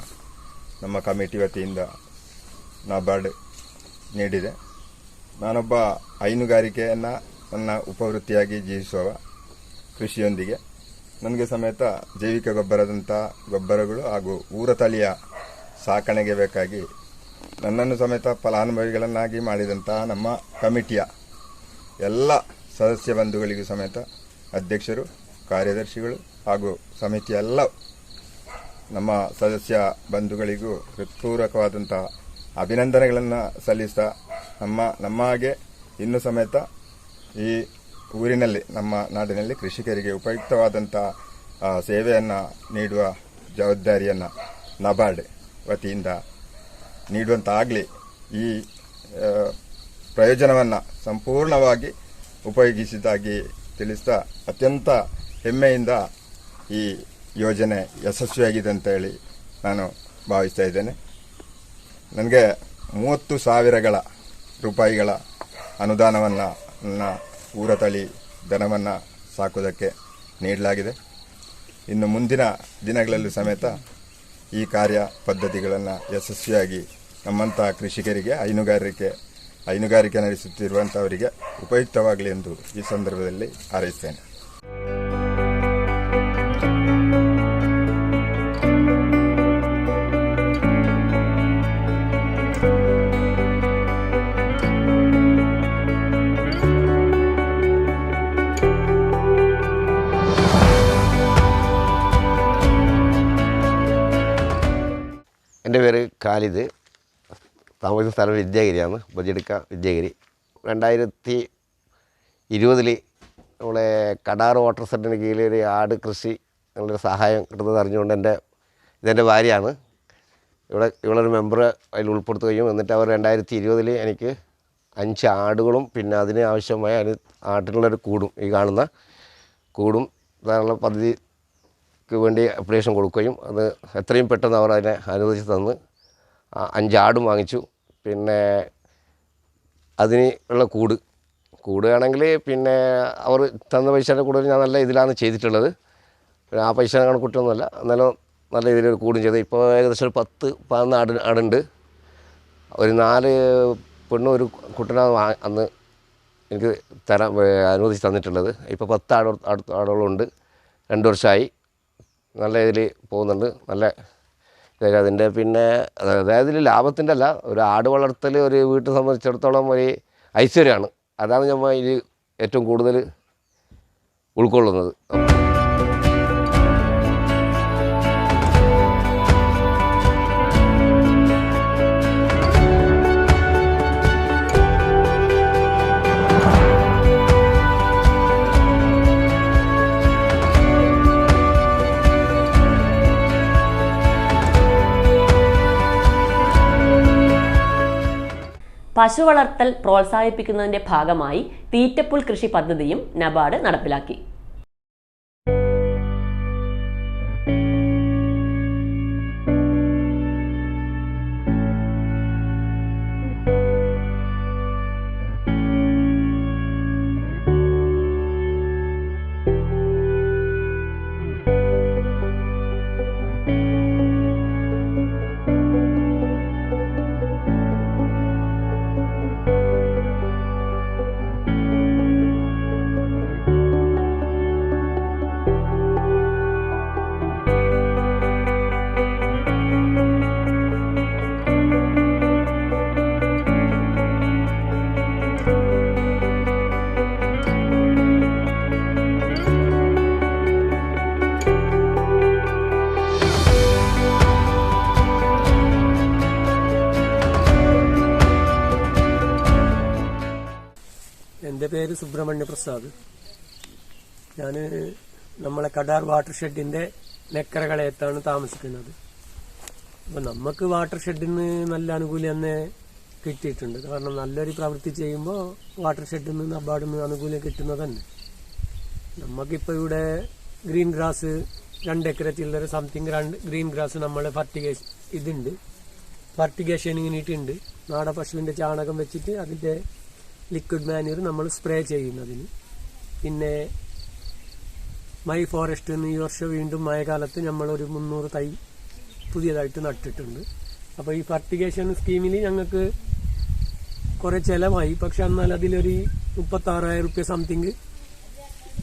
ನಮ್ಮ ಕಮಿಟಿ ವತಿಯಿಂದ ನಬಾರ್ಡ್ ನೀಡಿದೆ. ನಾನೊಬ್ಬ ಹೈನುಗಾರಿಕೆಯನ್ನು ನನ್ನ ಉಪವೃತ್ತಿಯಾಗಿ ಜೀವಿಸುವ, ಕೃಷಿಯೊಂದಿಗೆ ನನಗೆ ಸಮೇತ ಜೈವಿಕ ಗೊಬ್ಬರದಂಥ ಗೊಬ್ಬರಗಳು ಹಾಗೂ ಊರ ತಳಿಯ ಸಾಕಣೆಗೆ ಬೇಕಾಗಿ ನನ್ನನ್ನು ಸಮೇತ ಫಲಾನುಭವಿಗಳನ್ನಾಗಿ ಮಾಡಿದಂಥ ನಮ್ಮ ಕಮಿಟಿಯ ಎಲ್ಲ ಸದಸ್ಯ ಬಂಧುಗಳಿಗೂ ಸಮೇತ ಅಧ್ಯಕ್ಷರು, ಕಾರ್ಯದರ್ಶಿಗಳು ಹಾಗೂ ಸಮಿತಿಯ ಎಲ್ಲ ನಮ್ಮ ಸದಸ್ಯ ಬಂಧುಗಳಿಗೂ ಹೃತ್ಪೂರ್ವಕವಾದಂಥ ಅಭಿನಂದನೆಗಳನ್ನು ಸಲ್ಲಿಸ್ತಾ, ನಮ್ಮ ಹಾಗೆ ಇನ್ನೂ ಸಮೇತ ಈ ಊರಿನಲ್ಲಿ, ನಮ್ಮ ನಾಡಿನಲ್ಲಿ ಕೃಷಿಕರಿಗೆ ಉಪಯುಕ್ತವಾದಂಥ ಸೇವೆಯನ್ನು ನೀಡುವ ಜವಾಬ್ದಾರಿಯನ್ನು ನಬಾರ್ಡ್ ವತಿಯಿಂದ ನೀಡುವಂತಾಗಲಿ, ಈ ಪ್ರಯೋಜನವನ್ನು ಸಂಪೂರ್ಣವಾಗಿ ಉಪಯೋಗಿಸಿದಾಗಿ ತಿಳಿಸ್ತಾ ಅತ್ಯಂತ ಹೆಮ್ಮೆಯಿಂದ ಈ ಯೋಜನೆ ಯಶಸ್ವಿಯಾಗಿದೆ ಅಂತ ಹೇಳಿ ನಾನು ಭಾವಿಸ್ತಾ ಇದ್ದೇನೆ. ನನಗೆ 30,000 ರೂಪಾಯಿಗಳ ಅನುದಾನವನ್ನು ನನ್ನ ಊರ ತಳಿ ದನವನ್ನು ಸಾಕೋದಕ್ಕೆ ನೀಡಲಾಗಿದೆ. ಇನ್ನು ಮುಂದಿನ ದಿನಗಳಲ್ಲೂ ಸಮೇತ ಈ ಕಾರ್ಯ ಪದ್ಧತಿಗಳನ್ನು ಯಶಸ್ವಿಯಾಗಿ ನಮ್ಮಂಥ ಕೃಷಿಕರಿಗೆ, ಹೈನುಗಾರಿಕೆ ನಡೆಸುತ್ತಿರುವಂಥವರಿಗೆ ಉಪಯುಕ್ತವಾಗಲಿ ಎಂದು ಈ ಸಂದರ್ಭದಲ್ಲಿ ಹಾರೈಸ್ತೇನೆ. എൻ്റെ പേര് ഖാലിദ്. താമസിക്കുന്ന സ്ഥലം വിദ്യാഗിരിയാണ്, ബദിയടുക്ക വിദ്യാഗിരി. 2020 നമ്മളെ കടാർ വാട്ടർ സെറ്റിന് കീഴിൽ ഒരു ആട് കൃഷി നല്ലൊരു സഹായം കിട്ടുന്നത് അറിഞ്ഞുകൊണ്ട് ഇതെൻ്റെ ഭാര്യയാണ്. ഇവളൊരു മെമ്പർ അതിൽ ഉൾപ്പെടുത്തുകയും എന്നിട്ട് അവർ 2020 എനിക്ക് 5 ആടുകളും പിന്നെ അതിന് ആവശ്യമായ ആട്ടിനുള്ളൊരു കൂടും, ഈ കാണുന്ന കൂടും ധാരാളം പദ്ധതിക്ക് വേണ്ടി അപ്ലിക്കേഷൻ കൊടുക്കുകയും അത് എത്രയും പെട്ടെന്ന് അവർ അതിനെ അനുവദിച്ച് തന്ന് 5 ആടും വാങ്ങിച്ചു. പിന്നെ അതിന് ഉള്ള കൂടുകയാണെങ്കിൽ പിന്നെ അവർ തന്ന പൈസയുടെ കൂടുതൽ ഞാൻ നല്ല ഇതിലാണ് ചെയ്തിട്ടുള്ളത്. ആ പൈസ കണക്കൂട്ടൊന്നുമല്ല, എന്നാലും നല്ല രീതിയിൽ കൂടും ചെയ്ത് ഇപ്പോൾ ഏകദേശം ഒരു 10-11 ആടുണ്ട്. ഒരു 4 പെണ്ണും ഒരു കുട്ടനാണ് അന്ന് എനിക്ക് അനുവദിച്ച് തന്നിട്ടുള്ളത്. ഇപ്പോൾ 10 ആടുകളുണ്ട്. 2 വർഷമായി നല്ല ഇതിൽ പോകുന്നുണ്ട്. നല്ല അതിൻ്റെ പിന്നെ അതായത് ഇതിൽ ലാഭത്തിൻ്റെ അല്ല, ഒരു ആട് വളർത്തൽ ഒരു വീട്ടിൽ സംബന്ധിച്ചിടത്തോളം ഒരു ഐശ്വര്യമാണ്. അതാണ് നമ്മൾ ഇതിൽ ഏറ്റവും കൂടുതൽ ഉൾക്കൊള്ളുന്നത്. പശു വളർത്തൽ പ്രോത്സാഹിപ്പിക്കുന്നതിന്റെ ഭാഗമായി തീറ്റപ്പുൽ കൃഷി പദ്ധതിയും നബാർഡ് നടപ്പിലാക്കി. എൻ്റെ പേര് സുബ്രഹ്മണ്യ പ്രസാദ്. ഞാൻ നമ്മളെ കടാർ വാട്ടർ ഷെഡിന്റെ നെക്കരകളയത്താണ് താമസിക്കുന്നത്. അപ്പം നമുക്ക് വാട്ടർ ഷെഡിന് നല്ല ആനുകൂല്യം തന്നെ കിട്ടിയിട്ടുണ്ട്. കാരണം നല്ലൊരു പ്രവൃത്തി ചെയ്യുമ്പോൾ വാട്ടർ ഷെഡിൽ നിന്ന് നബാർഡിൽ നിന്ന് ആനുകൂല്യം കിട്ടുന്നത് തന്നെ. നമുക്കിപ്പോൾ ഇവിടെ ഗ്രീൻ ഗ്രാസ് 2 ഏക്കർ ചില്ലറ സംതിങ് ഗ്രീൻ ഗ്രാസ് നമ്മൾ ഫർട്ടിഗേഷൻ ഇങ്ങനെയിട്ടുണ്ട്. നാട പശുവിൻ്റെ ചാണകം വെച്ചിട്ട് അതിൻ്റെ ലിക്വിഡ് മാന്യൂർ നമ്മൾ സ്പ്രേ ചെയ്യുന്നതിന്. പിന്നെ മൈ ഫോറസ്റ്റ് ഈ വർഷം വീണ്ടും മഴക്കാലത്ത് നമ്മളൊരു 300 തൈ പുതിയതായിട്ട് നട്ടിട്ടുണ്ട്. അപ്പോൾ ഈ ഫർട്ടിഗേഷൻ സ്കീമിൽ ഞങ്ങൾക്ക് കുറേ ചിലവായി. പക്ഷെ എന്നാൽ അതിലൊരു 36,000 റുപ്യ സംതിങ്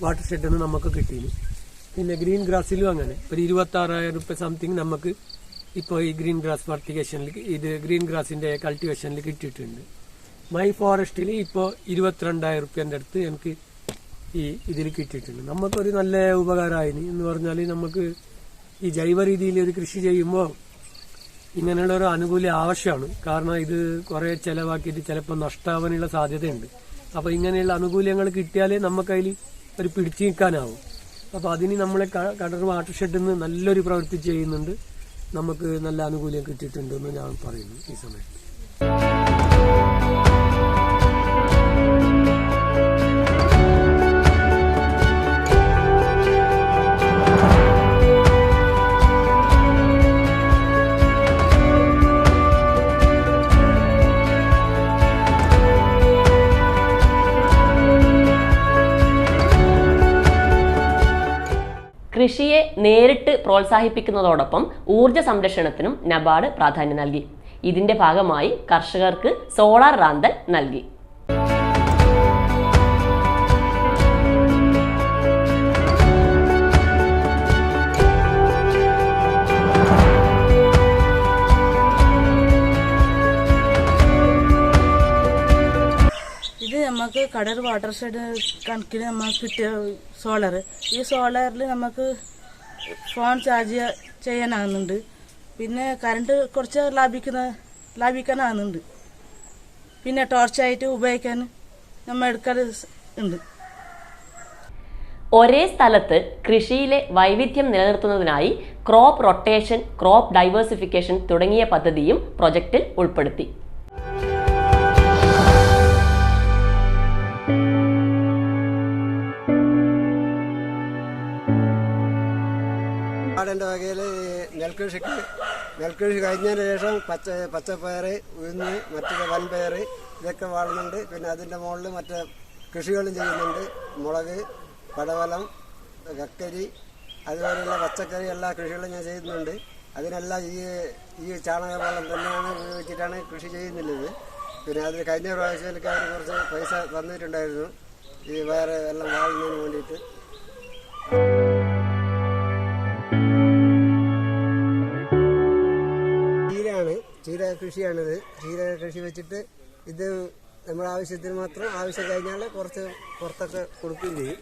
വാട്ടർ ഷെഡിന് നമുക്ക് കിട്ടിയിരുന്നു. പിന്നെ ഗ്രീൻ ഗ്രാസിലും അങ്ങനെ ഒരു 26,000 റുപ്യ സംതിങ് നമുക്ക് ഇപ്പോൾ ഈ ഗ്രീൻ ഗ്രാസ് ഫർട്ടിഗേഷനിൽ ഗ്രീൻ ഗ്രാസിന്റെ കൾട്ടിവേഷനിൽ കിട്ടിയിട്ടുണ്ട്. മൈ ഫോറസ്റ്റിൽ ഇപ്പോൾ 22,000 റുപ്യൻ്റെ അടുത്ത് എനിക്ക് ഇതിൽ കിട്ടിയിട്ടുണ്ട്. നമുക്കൊരു നല്ല ഉപകാരമായി എന്ന് പറഞ്ഞാൽ നമുക്ക് ഈ ജൈവ രീതിയിൽ ഒരു കൃഷി ചെയ്യുമ്പോൾ ഇങ്ങനെയുള്ള ഒരു ആനുകൂല്യം ആവശ്യമാണ്. കാരണം ഇത് കുറേ ചിലവാക്കിയിട്ട് ചിലപ്പോൾ നഷ്ടമാവാനുള്ള സാധ്യതയുണ്ട്. അപ്പോൾ ഇങ്ങനെയുള്ള ആനുകൂല്യങ്ങൾ കിട്ടിയാലേ നമുക്കതിൽ ഒരു പിടിച്ചു നിൽക്കാനാവും. അപ്പോൾ അതിന് നമ്മളെ കടർ വാട്ടർ ഷെഡിൽ നിന്ന് നല്ലൊരു പ്രവൃത്തി ചെയ്യുന്നുണ്ട്. നമുക്ക് നല്ല ആനുകൂല്യം കിട്ടിയിട്ടുണ്ടെന്ന് ഞാൻ പറയുന്നു ഈ സമയത്ത്. കൃഷിയെ നേരിട്ട് പ്രോത്സാഹിപ്പിക്കുന്നതോടൊപ്പം ഊർജ്ജ സംരക്ഷണത്തിനും നബാർഡ് പ്രാധാന്യം നൽകി. ഇതിന്റെ ഭാഗമായി കർഷകർക്ക് സോളാർ റാന്തൽ നൽകി. ഇത് നമുക്ക് കടർ വാട്ടർ ഷെഡ് കണക്കിന് നമുക്ക് കിട്ടിയ സോളർ. ഈ സോളറിൽ നമുക്ക് ഫോൺ ചാർജ് ചെയ്യാനാകുന്നുണ്ട്. പിന്നെ കറണ്ട് കുറച്ച് ലാഭിക്കാനാകുന്നുണ്ട്. പിന്നെ ടോർച്ചായിട്ട് ഉപയോഗിക്കാൻ നമ്മൾ എടുക്കാറ് ഉണ്ട്. ഒരേ സ്ഥലത്ത് കൃഷിയിലെ വൈവിധ്യം നിലനിർത്തുന്നതിനായി ക്രോപ്പ് റൊട്ടേഷൻ, ക്രോപ്പ് ഡൈവേഴ്സിഫിക്കേഷൻ തുടങ്ങിയ പദ്ധതിയും പ്രൊജക്റ്റിൽ ഉൾപ്പെടുത്തി. നാടിൻ്റെ വകയിൽ നെൽകൃഷി കഴിഞ്ഞതിന് ശേഷം പച്ചപ്പയർ, ഉഴുന്ന്, മറ്റേ വൻപയർ ഇതൊക്കെ വാളുന്നുണ്ട്. പിന്നെ അതിൻ്റെ മുകളിൽ മറ്റേ കൃഷികളും ചെയ്യുന്നുണ്ട്. മുളക്, പടവലം, കക്കരി, അതുപോലെയുള്ള പച്ചക്കറി എല്ലാ കൃഷികളും ഞാൻ ചെയ്യുന്നുണ്ട്. അതിനെല്ലാം ഈ ചാണകവളം തന്നെയാണ് ഉപയോഗിച്ചിട്ടാണ് കൃഷി ചെയ്യുന്നുള്ളത്. പിന്നെ അതിന് കഴിഞ്ഞ പ്രാവശ്യത്തിലേക്ക് അവർ കുറച്ച് പൈസ തന്നിട്ടുണ്ടായിരുന്നു ഈ വേറെ എല്ലാം വാളുന്നതിന് വേണ്ടിയിട്ട്. ചീര കൃഷിയാണിത്. ചീര കൃഷി വെച്ചിട്ട് ഇത് നമ്മുടെ ആവശ്യത്തിന് മാത്രം, ആവശ്യം കഴിഞ്ഞാൽ കുറച്ച് പുറത്തൊക്കെ കൊടുക്കുകയും ചെയ്യും.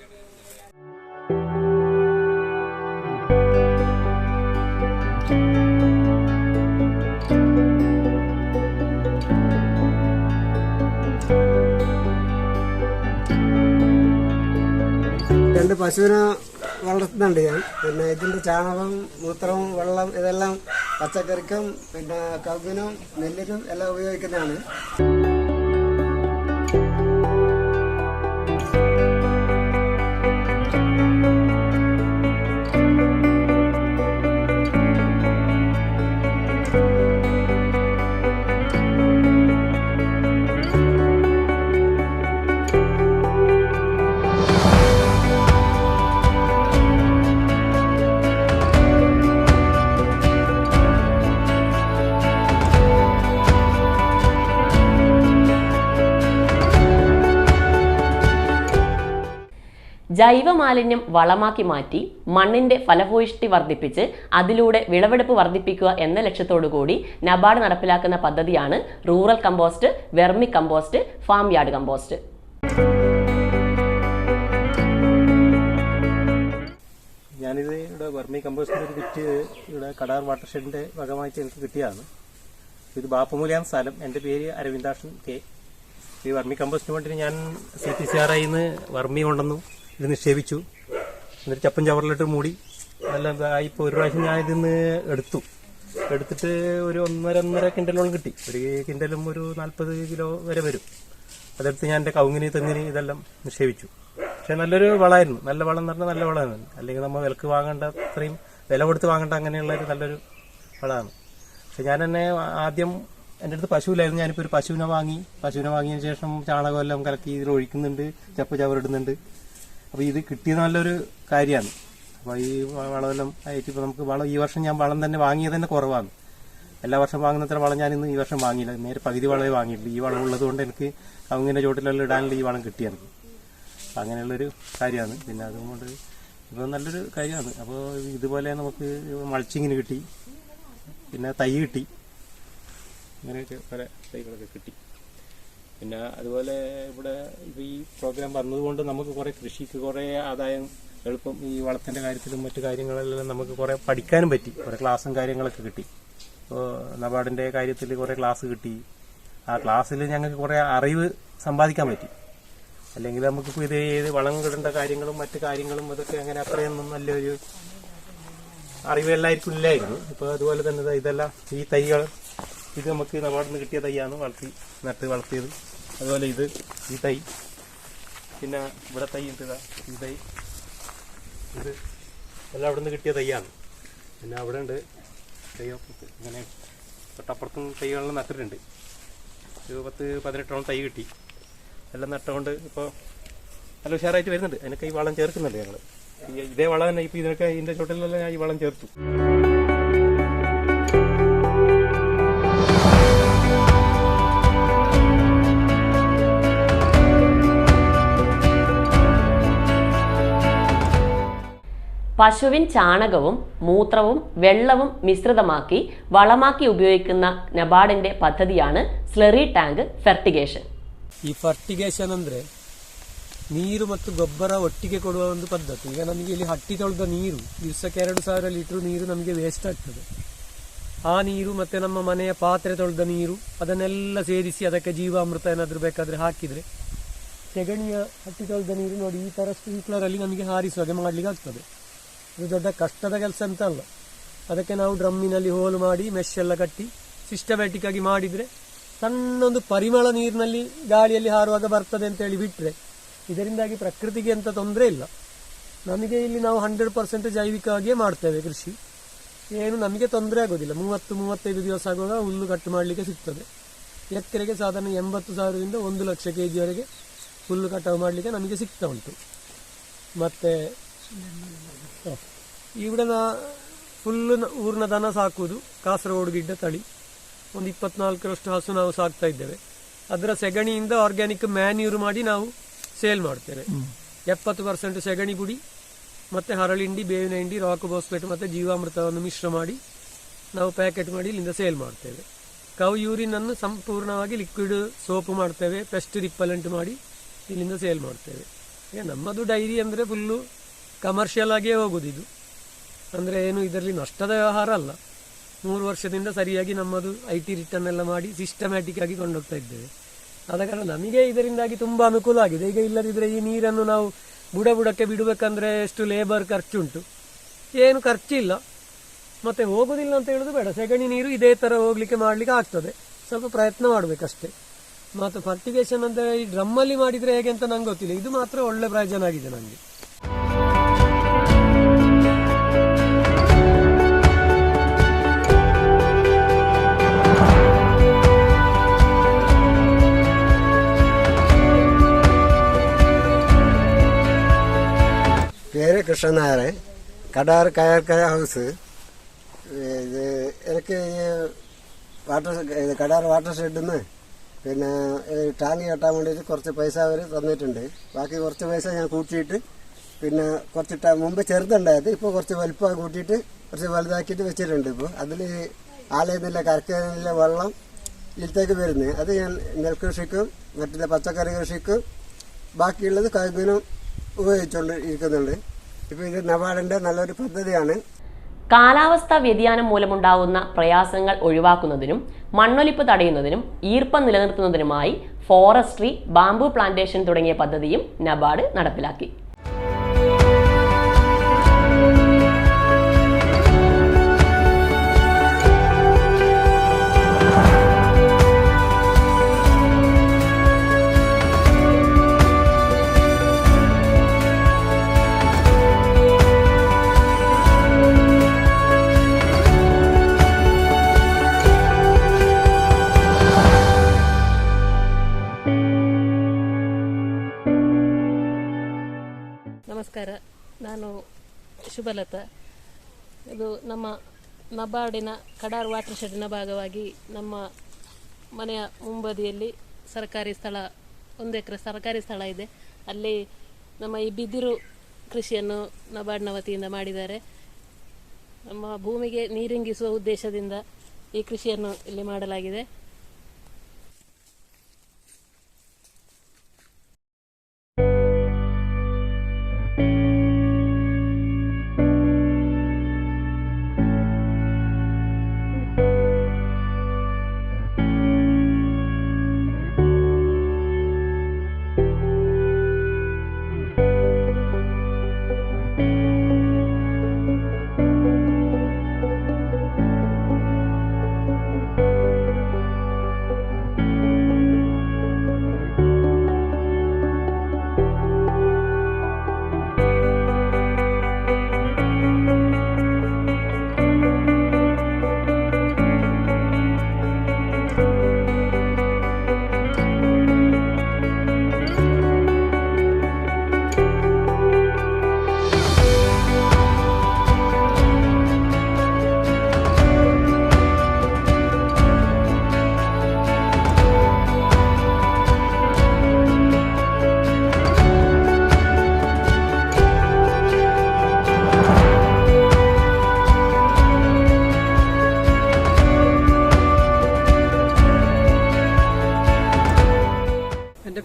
രണ്ട് പശുവിനെ വളർത്തുന്നുണ്ട് ഞാൻ. പിന്നെ ഇതിൻ്റെ ചാണകം, മൂത്രവും, വെള്ളം ഇതെല്ലാം പച്ചക്കറിക്കും പിന്നെ കവുങ്ങിനും നെല്ലിനും എല്ലാം ഉപയോഗിക്കുന്നതാണ്. ജൈവ മാലിന്യം വളമാക്കി മാറ്റി മണ്ണിന്റെ ഫലഭൂയിഷ്ടി വർദ്ധിപ്പിച്ച് അതിലൂടെ വിളവെടുപ്പ് വർദ്ധിപ്പിക്കുക എന്ന ലക്ഷ്യത്തോടുകൂടി നബാർഡ് നടപ്പിലാക്കുന്ന പദ്ധതിയാണ് rural compost, vermi compost, farm yard compost. ഞാനിത് ഇവിടെ വെർമി കമ്പോസ്റ്റിൻ്റെ ഒരു കിറ്റ് ഇവിടെ കടാർ വാട്ടർ ഷെഡിൻ്റെ ഭാഗമായിട്ട് എനിക്ക് കിട്ടിയതാണ്. ഇത് ബാപ്പുമൂലയാണ് സ്ഥലം. എൻ്റെ പേര് അരവിന്ദാക്ഷൻ കെ. ഈ വെർമി കമ്പോസ്റ്റിന് വേണ്ടി ഞാൻ CPCRIന്ന് വർമി കൊണ്ടുവന്നു, ഇത് നിക്ഷേപിച്ചു. എന്നിട്ട് ചപ്പൻ ചവറിലിട്ട് മൂടി നല്ല ഇപ്പോൾ ഒരു പ്രാവശ്യം ഞാൻ ഇതിന്ന് എടുത്തിട്ട് ഒരു 1.5 കിൻഡലോളം കിട്ടി. ഒരു കിൻഡലും ഒരു 40 കിലോ വരെ വരും. അതെടുത്ത് ഞാൻ എൻ്റെ കവുങ്ങിന്, തെങ്ങിന് ഇതെല്ലാം നിക്ഷേപിച്ചു. പക്ഷെ നല്ലൊരു വളമായിരുന്നു. നല്ല വളം എന്ന് പറഞ്ഞാൽ നല്ല വളമായിരുന്നു. അല്ലെങ്കിൽ നമ്മൾ വിലക്ക് വാങ്ങേണ്ട, അത്രയും വില കൊടുത്ത് വാങ്ങേണ്ട അങ്ങനെയുള്ളൊരു നല്ലൊരു വളമാണ്. പക്ഷെ ഞാൻ തന്നെ ആദ്യം എൻ്റെ അടുത്ത് പശുവിലായിരുന്നു. ഞാനിപ്പോൾ ഒരു പശുവിനെ വാങ്ങിയതിന് ശേഷം ചാണകമെല്ലാം കലക്കി ഇതിൽ ഒഴിക്കുന്നുണ്ട്, ചപ്പ് ചവറിടുന്നുണ്ട്. അപ്പോൾ ഇത് കിട്ടിയത് നല്ലൊരു കാര്യമാണ്. അപ്പോൾ ഈ വളമെല്ലാം ആയിട്ട് ഇപ്പോൾ നമുക്ക് ഈ വർഷം ഞാൻ വളം തന്നെ വാങ്ങിയത് തന്നെ കുറവാണ്. എല്ലാ വർഷം വാങ്ങുന്നത്ര വളം ഞാനിന്ന് ഈ വർഷം വാങ്ങിയില്ല. നേരെ പകുതി വളമേ വാങ്ങിയിട്ടുള്ളൂ. ഈ വളം ഉള്ളത് കൊണ്ട് എനിക്ക് കവുങ്ങിൻ്റെ ചോട്ടിലെല്ലാം ഇടാനുള്ള ഈ വളം കിട്ടി എനിക്ക്. അപ്പം അങ്ങനെയുള്ളൊരു കാര്യമാണ്. പിന്നെ അതുകൊണ്ട് ഇപ്പോൾ നല്ലൊരു കാര്യമാണ്. അപ്പോൾ ഇതുപോലെ നമുക്ക് മൾച്ചിങ്ങിന് കിട്ടി, പിന്നെ തൈ കിട്ടി, അങ്ങനെയൊക്കെ പല തൈകളൊക്കെ കിട്ടി. പിന്നെ അതുപോലെ ഇവിടെ ഇപ്പോൾ ഈ പ്രോഗ്രാം വന്നതുകൊണ്ട് നമുക്ക് കുറേ കൃഷിക്ക് കുറേ ആദായം എളുപ്പം ഈ വളത്തിൻ്റെ കാര്യത്തിലും മറ്റു കാര്യങ്ങളെല്ലാം നമുക്ക് കുറേ പഠിക്കാനും പറ്റി. കുറേ ക്ലാസ്സും കാര്യങ്ങളൊക്കെ കിട്ടി. ഇപ്പോൾ നബാർഡിൻ്റെ കാര്യത്തിൽ കുറേ ക്ലാസ് കിട്ടി. ആ ക്ലാസ്സിൽ ഞങ്ങൾക്ക് കുറേ അറിവ് സമ്പാദിക്കാൻ പറ്റി. അല്ലെങ്കിൽ നമുക്കിപ്പോൾ ഏത് വളം കിടേണ്ട കാര്യങ്ങളും മറ്റു കാര്യങ്ങളും അതൊക്കെ അങ്ങനെ അത്രയൊന്നും നല്ലൊരു അറിവ് എല്ലാവർക്കും ഇല്ലായിരുന്നു. ഇപ്പോൾ അതുപോലെ തന്നെ ഇതെല്ലാം ഈ തൈകൾ, ഇത് നമുക്ക് നബാർഡിൽ നിന്ന് കിട്ടിയ തൈയാണ് വളർത്തിയത്. അതുപോലെ ഈ തൈ, പിന്നെ ഇവിടെ തൈ ഉണ്ട്, ഈ തൈ, ഇത് എല്ലാം അവിടെ നിന്ന് കിട്ടിയ തൈയാണ്. പിന്നെ അവിടെ ഉണ്ട് തൈയൊക്കെ ഇങ്ങനെ തൊട്ടപ്പുറത്തും തൈകളെല്ലാം നട്ടിട്ടുണ്ട്. ഒരു 10-18 തൈ കിട്ടി. എല്ലാം നട്ടുകൊണ്ട് ഇപ്പോൾ നല്ല ഉഷാറായിട്ട് വരുന്നുണ്ട്. അതിനൊക്കെ ഈ വളം ചേർക്കുന്നുണ്ട് ഞങ്ങൾ. ഇതേ വളം തന്നെ ഇപ്പോൾ ഇതിനൊക്കെ ഇതിൻ്റെ ചോട്ടിലെല്ലാം ഞാൻ ഈ വളം ചേർത്തു. പശുവിൻ ചാണകവും മൂത്രവും വെള്ളവും മിശ്രിതമാക്കി വളമാക്കി ഉപയോഗിക്കുന്ന നബാർഡിന്റെ ಪದ್ಧತಿയാണ് ಸ್ಲರಿ ಟ್ಯಾಂಕ್ ಫರ್ಟಿಗೇಷನ್. ಈ ಫರ್ಟಿಗೇಷನ್ ಅಂದರೆ ನೀರು ಮತ್ತು ಗೊಬ್ಬರ ಒಟ್ಟಿಗೆ ಕೊಡುವ ಒಂದು ಪದ್ಧತಿ. ಈಗ ನಮಗೆ ಇಲ್ಲಿ ಹಟ್ಟಿ ತೊಳೆದ ನೀರು ದಿವಸಕ್ಕೆ 2000 ಲೀಟರ್ ನೀರು ನಮಗೆ ವೇಸ್ಟ್ ಆಗ್ತದೆ. ಆ ನೀರು ಮತ್ತು ನಮ್ಮ ಮನೆಯ ಪಾತ್ರೆ ತೊಳೆದ ನೀರು ಅದನ್ನೆಲ್ಲ ಸೇರಿಸಿ ಅದಕ್ಕೆ ಜೀವಾಮೃತ ಏನಾದರೂ ಬೇಕಾದರೆ ಹಾಕಿದರೆ ಸೆಗಣಿಯ ಹಟ್ಟಿ ತೊಳೆದ ನೀರು ನೋಡಿ ಈ ಥರ ಸ್ಪ್ರಿಂಕ್ಲರಲ್ಲಿ ನಮಗೆ ಹಾರಿಸುವಾಗೆ ಮಾಡಲಿಕ್ಕೆ ಆಗ್ತದೆ. ಇದು ದೊಡ್ಡ ಕಷ್ಟದ ಕೆಲಸ ಅಂತ ಅಲ್ಲ. ಅದಕ್ಕೆ ನಾವು ಡ್ರಮ್ಮಿನಲ್ಲಿ ಹೋಲು ಮಾಡಿ ಮೆಶ್ ಎಲ್ಲ ಕಟ್ಟಿ ಸಿಸ್ಟಮ್ಯಾಟಿಕ್ ಆಗಿ ಮಾಡಿದರೆ ಸಣ್ಣೊಂದು ಪರಿಮಳ ನೀರಿನಲ್ಲಿ ಗಾಳಿಯಲ್ಲಿ ಹಾರುವಾಗ ಬರ್ತದೆ ಅಂತೇಳಿ ಬಿಟ್ಟರೆ ಇದರಿಂದಾಗಿ ಪ್ರಕೃತಿಗೆ ಎಂಥ ತೊಂದರೆ ಇಲ್ಲ. ನಮಗೆ ಇಲ್ಲಿ ನಾವು 100% ಜೈವಿಕವಾಗಿಯೇ ಮಾಡ್ತೇವೆ ಕೃಷಿ. ಏನು ನಮಗೆ ತೊಂದರೆ ಆಗೋದಿಲ್ಲ. 30-35 ದಿವಸ ಆಗುವಾಗ ಹುಲ್ಲು ಕಟ್ಟು ಮಾಡಲಿಕ್ಕೆ ಸಿಗ್ತದೆ. ಎಕರೆಗೆ ಸಾಧಾರಣ 80,000ದಿಂದ 1 ಲಕ್ಷ kg ಹುಲ್ಲು ಕಟಾವು ಮಾಡಲಿಕ್ಕೆ ನಮಗೆ ಸಿಗ್ತಾ ಉಂಟು. ಮತ್ತು ഇവിടെ ಫುಲ್ಲು ಊರಿನ ದನ ಸಾಕುವುದು ಕಾಸರಗೋಡು ಗಿಡ್ಡ ತಳಿ. ಒಂದು 24ರಷ್ಟು ಹಸು ನಾವು ಸಾಕ್ತಾ ಇದ್ದೇವೆ. ಅದರ ಸೆಗಣಿಯಿಂದ ಆರ್ಗ್ಯಾನಿಕ್ ಮ್ಯಾನ್ಯೂರ್ ಮಾಡಿ ನಾವು ಸೇಲ್ ಮಾಡ್ತೇವೆ. 70% ಸೆಗಣಿ ಪುಡಿ ಮತ್ತು ಹರಳಿಂಡಿ, ಬೇವಿನ ಹಿಂಡಿ, ರಾಕ್ ಬೋಸ್ಪೇಟ್ ಮತ್ತು ಜೀವಾಮೃತವನ್ನು ಮಿಶ್ರ ಮಾಡಿ ನಾವು ಪ್ಯಾಕೆಟ್ ಮಾಡಿ ಇಲ್ಲಿಂದ ಸೇಲ್ ಮಾಡ್ತೇವೆ. ಕೌ ಯೂರಿನನ್ನು ಸಂಪೂರ್ಣವಾಗಿ ಲಿಕ್ವಿಡ್ ಸೋಪು ಮಾಡ್ತೇವೆ, ಪೆಸ್ಟ್ ರಿಪ್ಪಲೆಂಟ್ ಮಾಡಿ ಇಲ್ಲಿಂದ ಸೇಲ್ ಮಾಡ್ತೇವೆ. ಈಗ ನಮ್ಮದು ಡೈರಿ ಅಂದರೆ ಫುಲ್ಲು ಕಮರ್ಷಿಯಲ್ ಆಗಿಯೇ ಹೋಗೋದು. ಇದು ಅಂದರೆ ಏನು ಇದರಲ್ಲಿ ನಷ್ಟದ ವ್ಯವಹಾರ ಅಲ್ಲ. 3 ವರ್ಷದಿಂದ ಸರಿಯಾಗಿ ನಮ್ಮದು IT ರಿಟರ್ನ್ ಎಲ್ಲ ಮಾಡಿ ಸಿಸ್ಟಮ್ಯಾಟಿಕ್ ಆಗಿ ಕೊಂಡೋಗ್ತಾ ಇದ್ದೇವೆ. ಆದ ಕಾರಣ ನಮಗೆ ಇದರಿಂದಾಗಿ ತುಂಬ ಅನುಕೂಲ ಆಗಿದೆ. ಈಗ ಇಲ್ಲದಿದ್ದರೆ ಈ ನೀರನ್ನು ನಾವು ಬುಡಕ್ಕೆ ಬಿಡಬೇಕಂದ್ರೆ ಎಷ್ಟು ಲೇಬರ್ ಖರ್ಚುಂಟು, ಏನು ಖರ್ಚಿಲ್ಲ ಮತ್ತು ಹೋಗೋದಿಲ್ಲ ಅಂತ ಹೇಳೋದು ಬೇಡ. ಸೆಗಣಿ ನೀರು ಇದೇ ಥರ ಹೋಗ್ಲಿಕ್ಕೆ ಮಾಡಲಿಕ್ಕೆ ಆಗ್ತದೆ, ಸ್ವಲ್ಪ ಪ್ರಯತ್ನ ಮಾಡಬೇಕಷ್ಟೇ. ಮತ್ತು ಫರ್ಟಿಗೇಷನ್ ಅಂತ ಈ ಡ್ರಮ್ಮಲ್ಲಿ ಮಾಡಿದರೆ ಹೇಗೆ ಅಂತ ನಂಗೆ ಗೊತ್ತಿಲ್ಲ. ಇದು ಮಾತ್ರ ಒಳ್ಳೆ ಪ್ರಯೋಜನ ಆಗಿದೆ ನನಗೆ. പേര് കൃഷ്ണനായർ, കടാർ കയർക്കര ഹൗസ്. ഇത് എനിക്ക് കടാർ വാട്ടർ ഷെഡിൽ നിന്ന് പിന്നെ ടാങ്ക് കെട്ടാൻ വേണ്ടിയിട്ട് കുറച്ച് പൈസ അവർ തന്നിട്ടുണ്ട്. ബാക്കി കുറച്ച് പൈസ ഞാൻ കൂട്ടിയിട്ട് പിന്നെ കുറച്ച് മുമ്പ് ചെറുതുണ്ടായത് ഇപ്പോൾ കുറച്ച് വലുപ്പം കൂട്ടിയിട്ട് കുറച്ച് വലുതാക്കിയിട്ട് വെച്ചിട്ടുണ്ട്. ഇപ്പോൾ അതിൽ ആലയുന്നില്ല കരക്കയിലെ വെള്ളം ഇതിലേക്ക് വരുന്നത് അത് ഞാൻ നെൽകൃഷിക്കും മറ്റുള്ള പച്ചക്കറി കൃഷിക്കും ബാക്കിയുള്ളത് കഴുകിനും ഉപയോഗിച്ചുകൊണ്ട് ഇരിക്കുന്നുണ്ട്. ഇപ്പോൾ ഇത് നബാർഡിൻ്റെ നല്ലൊരു പദ്ധതിയാണ്. കാലാവസ്ഥാ വ്യതിയാനം മൂലമുണ്ടാകുന്ന പ്രയാസങ്ങൾ ഒഴിവാക്കുന്നതിനും മണ്ണൊലിപ്പ് തടയുന്നതിനും ഈർപ്പം നിലനിർത്തുന്നതിനുമായി ഫോറസ്ട്രി, ബാംബു പ്ലാന്റേഷൻ തുടങ്ങിയ പദ്ധതിയും നബാർഡ് നടപ്പിലാക്കി. ನಮಸ್ಕಾರ, ನಾನು ಶುಭಲತಾ. ಇದು ನಮ್ಮ ನಬಾರ್ಡಿನ ಕಡಾರ್ ವಾಟರ್ ಶೆಡ್ನ ಭಾಗವಾಗಿ ನಮ್ಮ ಮನೆಯ ಮುಂಬದಿಯಲ್ಲಿ ಸರ್ಕಾರಿ ಸ್ಥಳ 1 ಎಕರೆ ಸರ್ಕಾರಿ ಸ್ಥಳ ಇದೆ. ಅಲ್ಲಿ ನಮ್ಮ ಈ ಬಿದಿರು ಕೃಷಿಯನ್ನು ನಬಾರ್ಡ್ನ ವತಿಯಿಂದ ಮಾಡಿದ್ದಾರೆ. ನಮ್ಮ ಭೂಮಿಗೆ ನೀರಿಂಗಿಸುವ ಉದ್ದೇಶದಿಂದ ಈ ಕೃಷಿಯನ್ನು ಇಲ್ಲಿ ಮಾಡಲಾಗಿದೆ.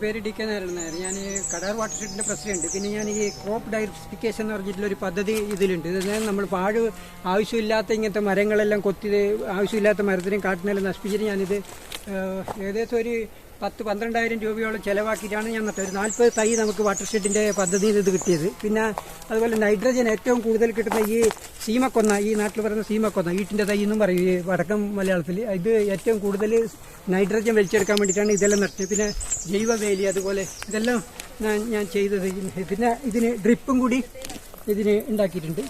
പേര് DK നാരായണൻ നായർ. ഞാൻ ഈ കടാർ കടർ വാട്ടർ ഷെഡിന്റെ പ്രസിഡന്റ്. പിന്നെ ഞാൻ ഈ ക്രോപ്പ് ഡൈവേഴ്സിഫിക്കേഷൻ എന്ന് പറഞ്ഞിട്ടുള്ള ഒരു പദ്ധതി ഇതിലുണ്ട്. അതായത് നമ്മൾ ആവശ്യമില്ലാത്ത ഇങ്ങനത്തെ മരങ്ങളെല്ലാം കൊത്തി ആവശ്യമില്ലാത്ത മരത്തിനെയും കാട്ടിനെല്ലാം നശിപ്പിച്ചിട്ട് ഞാനിത് ഏകദേശം ഒരു 10-12,000 രൂപയോളം ചിലവാക്കിയിട്ടാണ് ഞാൻ നട്ടത്. ഒരു 40 തൈ നമുക്ക് വാട്ടർ ഷെഡിന്റെ പദ്ധതിയിൽ ഇത് കിട്ടിയത്. പിന്നെ അതുപോലെ നൈട്രജൻ ഏറ്റവും കൂടുതൽ കിട്ടുന്ന ഈ സീമക്കൊന്ന, ഈ നാട്ടിൽ പറയുന്ന സീമക്കൊന്ന, ഈട്ടിന്റെ തൈ എന്നും പറയും ഈ വടക്കം മലയാളത്തിൽ. ഇത് ഏറ്റവും കൂടുതൽ നൈട്രജൻ വലിച്ചെടുക്കാൻ വേണ്ടിയിട്ടാണ് ഇതെല്ലാം നട്ടത്. പിന്നെ ജൈവവേലി അതുപോലെ ഇതെല്ലാം ഞാൻ ചെയ്തത്. പിന്നെ ഇതിന് ഡ്രിപ്പും കൂടി ഇതിന് ഉണ്ടാക്കിയിട്ടുണ്ട്.